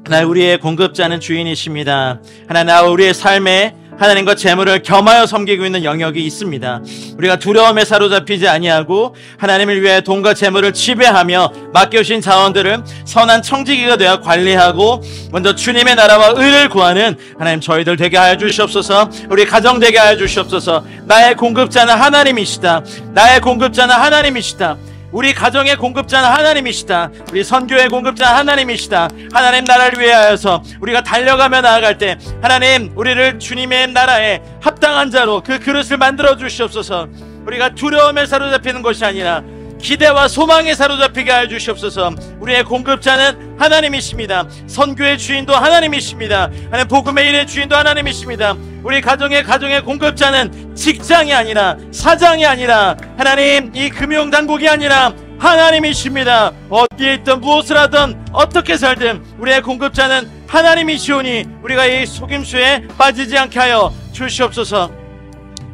하나님 우리의 공급자는 주인이십니다. 하나님 나와 우리의 삶에 하나님과 재물을 겸하여 섬기고 있는 영역이 있습니다. 우리가 두려움에 사로잡히지 아니하고 하나님을 위해 돈과 재물을 지배하며 맡겨주신 자원들을 선한 청지기가 되어 관리하고 먼저 주님의 나라와 의를 구하는 하나님 저희들 되게 하여 주시옵소서. 우리 가정 되게 하여 주시옵소서. 나의 공급자는 하나님이시다. 나의 공급자는 하나님이시다. 우리 가정의 공급자는 하나님이시다. 우리 선교의 공급자는 하나님이시다. 하나님 나라를 위하여서 우리가 달려가며 나아갈 때 하나님 우리를 주님의 나라에 합당한 자로 그 그릇을 만들어 주시옵소서. 우리가 두려움에 사로잡히는 것이 아니라 기대와 소망에 사로잡히게 하여 주시옵소서. 우리의 공급자는 하나님이십니다. 선교의 주인도 하나님이십니다. 하나님 복음의 일의 주인도 하나님이십니다. 우리 가정의 공급자는 직장이 아니라 사장이 아니라 하나님 이 금융당국이 아니라 하나님이십니다. 어디에 있든 무엇을 하든 어떻게 살든 우리의 공급자는 하나님이시오니 우리가 이 속임수에 빠지지 않게 하여 주시옵소서.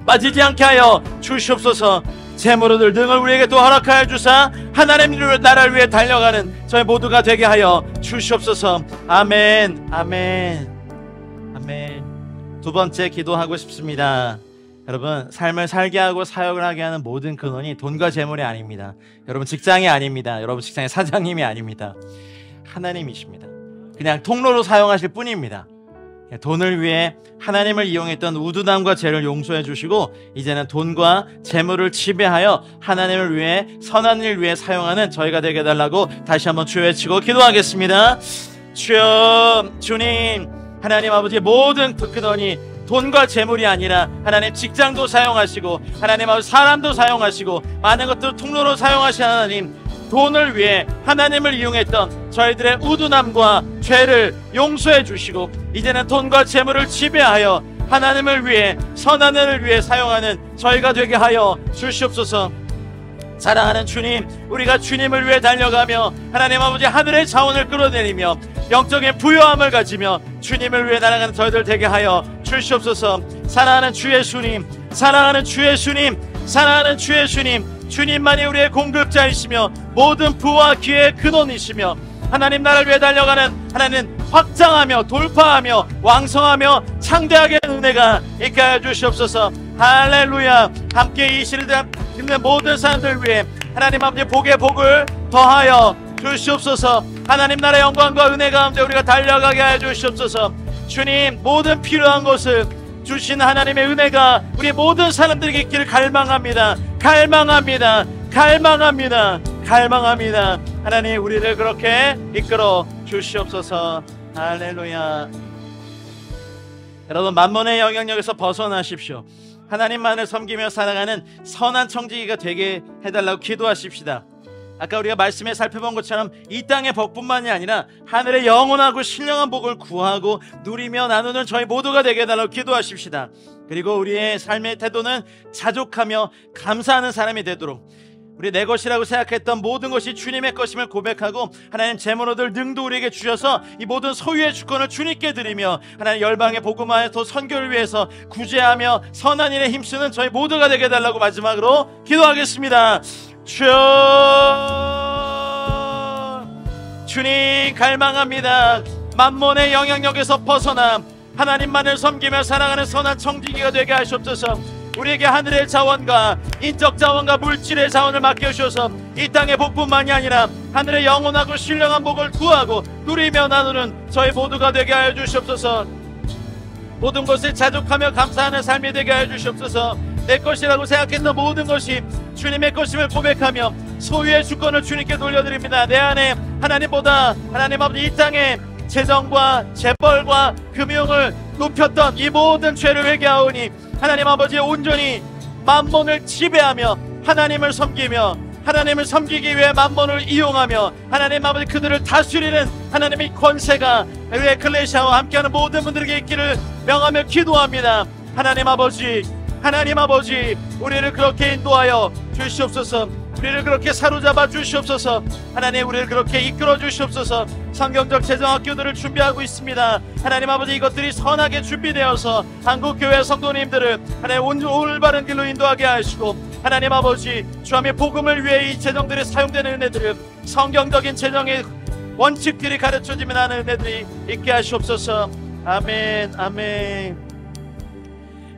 빠지지 않게 하여 주시옵소서. 재물을 등을 우리에게 또 허락하여 주사 하나님 나라를 위해 달려가는 저희 모두가 되게 하여 주시옵소서. 아멘, 아멘, 아멘. 두 번째 기도하고 싶습니다. 여러분, 삶을 살게 하고 사역을 하게 하는 모든 근원이 돈과 재물이 아닙니다. 여러분 직장이 아닙니다. 여러분 직장의 사장님이 아닙니다. 하나님이십니다. 그냥 통로로 사용하실 뿐입니다. 돈을 위해 하나님을 이용했던 우두남과 죄를 용서해 주시고 이제는 돈과 재물을 지배하여 하나님을 위해 선한 일 위해 사용하는 저희가 되게 해달라고 다시 한번 주여 외치고 기도하겠습니다. 주여, 주님, 하나님 아버지의 모든 근원이 돈과 재물이 아니라 하나님 직장도 사용하시고 하나님 아버지 사람도 사용하시고 많은 것들을 통로로 사용하신 하나님, 돈을 위해 하나님을 이용했던 저희들의 우둔함과 죄를 용서해 주시고 이제는 돈과 재물을 지배하여 하나님을 위해 선한 일을 위해 사용하는 저희가 되게 하여 주시옵소서. 사랑하는 주님, 우리가 주님을 위해 달려가며 하나님 아버지 하늘의 자원을 끌어내리며 영적인 부요함을 가지며 주님을 위해 날아가는 저희들 되게 하여 주시옵소서. 사랑하는 주 예수님, 사랑하는 주 예수님, 사랑하는 주 예수님, 주님만이 우리의 공급자이시며 모든 부와 기회의 근원이시며 하나님 나라를 위해 달려가는 하나님 확장하며 돌파하며 왕성하며 창대하게 은혜가 있게 하여 주시옵소서. 할렐루야. 함께 이 시를 듣는 모든 사람들 위해 하나님 아버지 복의 복을 더하여 주시옵소서. 하나님 나라의 영광과 은혜 가운데 우리가 달려가게 하여 주시옵소서. 주님, 모든 필요한 것을 주신 하나님의 은혜가 우리 모든 사람들에게 있기를 갈망합니다. 갈망합니다. 갈망합니다. 갈망합니다. 하나님 우리를 그렇게 이끌어 주시옵소서. 할렐루야. 여러분, 만몬의 영향력에서 벗어나십시오. 하나님만을 섬기며 살아가는 선한 청지기가 되게 해달라고 기도하십시다. 아까 우리가 말씀에 살펴본 것처럼 이 땅의 복뿐만이 아니라 하늘의 영원하고 신령한 복을 구하고 누리며 나누는 저희 모두가 되게 해달라고 기도하십시다. 그리고 우리의 삶의 태도는 자족하며 감사하는 사람이 되도록, 우리 내 것이라고 생각했던 모든 것이 주님의 것임을 고백하고, 하나님 재물로들 능도 우리에게 주셔서 이 모든 소유의 주권을 주님께 드리며 하나님 열방의 복음화에서 선교를 위해서 구제하며 선한 일에 힘쓰는 저희 모두가 되게 해달라고 마지막으로 기도하겠습니다. 주님 갈망합니다. 만몬의 영향력에서 벗어나 하나님만을 섬기며 살아가는 선한 청지기가 되게 하시옵소서. 우리에게 하늘의 자원과 인적 자원과 물질의 자원을 맡겨주셔서 이 땅의 복뿐만이 아니라 하늘의 영원하고 신령한 복을 구하고 누리며 나누는 저희 모두가 되게 하여 주시옵소서. 모든 것을 자족하며 감사하는 삶이 되게 하여 주시옵소서. 내 것이라고 생각했던 모든 것이 주님의 것임을 고백하며 소유의 주권을 주님께 돌려드립니다. 내 안에 하나님보다, 하나님 아버지 이 땅에 재정과 재벌과 금융을 높였던 이 모든 죄를 회개하오니 하나님 아버지 온전히 만몬을 지배하며 하나님을 섬기며 하나님을 섬기기 위해 만몬을 이용하며 하나님 아버지 그들을 다스리는 하나님의 권세가 우리 에클레시아와 함께하는 모든 분들에게 있기를 명하며 기도합니다. 하나님 아버지 우리를 그렇게 인도하여 주시옵소서. 우리를 그렇게 사로잡아 주시옵소서. 하나님 우리를 그렇게 이끌어 주시옵소서. 성경적 재정학교들을 준비하고 있습니다. 하나님 아버지 이것들이 선하게 준비되어서 한국교회 성도님들을 하나님 올바른 길로 인도하게 하시고, 하나님 아버지 주함의 복음을 위해 이 재정들이 사용되는 은혜들을 성경적인 재정의 원칙들이 가르쳐지면 하는 은혜들이 있게 하시옵소서. 아멘 아멘.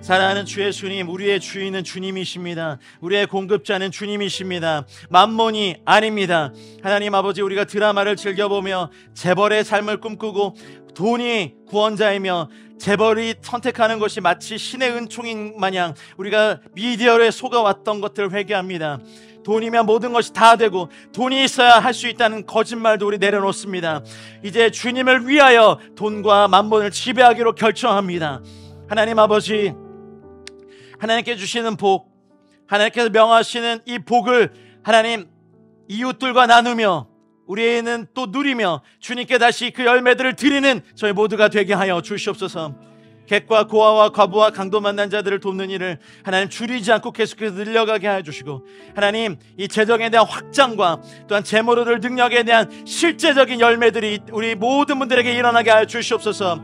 사랑하는 주 예수님, 우리의 주인은 주님이십니다. 우리의 공급자는 주님이십니다. 만몬이 아닙니다. 하나님 아버지 우리가 드라마를 즐겨보며 재벌의 삶을 꿈꾸고 돈이 구원자이며 재벌이 선택하는 것이 마치 신의 은총인 마냥 우리가 미디어에 속아왔던 것들을 회개합니다. 돈이면 모든 것이 다 되고 돈이 있어야 할 수 있다는 거짓말도 우리 내려놓습니다. 이제 주님을 위하여 돈과 만몬을 지배하기로 결정합니다. 하나님 아버지, 하나님께 주시는 복, 하나님께서 명하시는 이 복을 하나님 이웃들과 나누며 우리는 또 누리며 주님께 다시 그 열매들을 드리는 저희 모두가 되게 하여 주시옵소서. 객과 고아와 과부와 강도 만난 자들을 돕는 일을 하나님 줄이지 않고 계속해서 늘려가게 하여 주시고, 하나님 이 재정에 대한 확장과 또한 재물을 능력에 대한 실제적인 열매들이 우리 모든 분들에게 일어나게 하여 주시옵소서.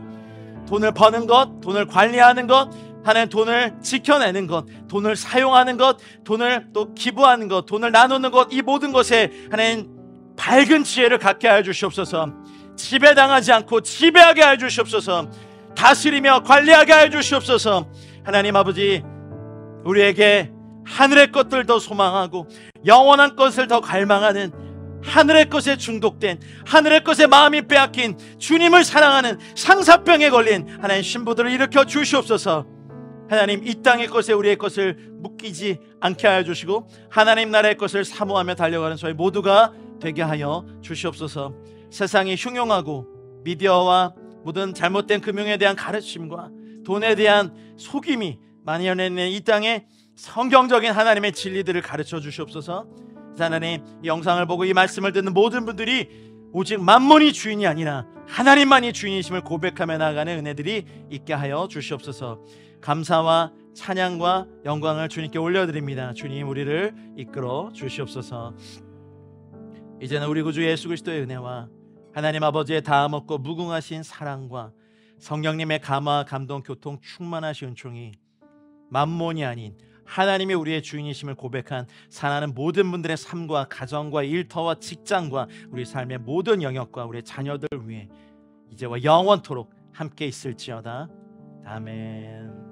돈을 버는 것, 돈을 관리하는 것, 하나님 돈을 지켜내는 것, 돈을 사용하는 것, 돈을 또 기부하는 것, 돈을 나누는 것, 이 모든 것에 하나님 밝은 지혜를 갖게 하여 주시옵소서. 지배당하지 않고 지배하게 하여 주시옵소서. 다스리며 관리하게 하여 주시옵소서. 하나님 아버지 우리에게 하늘의 것들 더 소망하고 영원한 것을 더 갈망하는, 하늘의 것에 중독된, 하늘의 것에 마음이 빼앗긴, 주님을 사랑하는 상사병에 걸린 하나님 신부들을 일으켜 주시옵소서. 하나님 이 땅의 것에 우리의 것을 묶이지 않게 하여 주시고 하나님 나라의 것을 사모하며 달려가는 저희 모두가 되게 하여 주시옵소서. 세상이 흉흉하고 미디어와 모든 잘못된 금융에 대한 가르침과 돈에 대한 속임이 만연해 이 땅에 성경적인 하나님의 진리들을 가르쳐 주시옵소서. 하나님 이 영상을 보고 이 말씀을 듣는 모든 분들이 오직 만몬이 주인이 아니라 하나님만이 주인이심을 고백하며 나아가는 은혜들이 있게 하여 주시옵소서. 감사와 찬양과 영광을 주님께 올려드립니다. 주님 우리를 이끌어 주시옵소서. 이제는 우리 구주 예수 그리스도의 은혜와 하나님 아버지의 다함 없고 무궁하신 사랑과 성령님의 감화 감동 교통 충만하신 은총이 만몬이 아닌 하나님이 우리의 주인이심을 고백한 사랑하는 모든 분들의 삶과 가정과 일터와 직장과 우리 삶의 모든 영역과 우리 자녀들 위해 이제와 영원토록 함께 있을지어다. 아멘.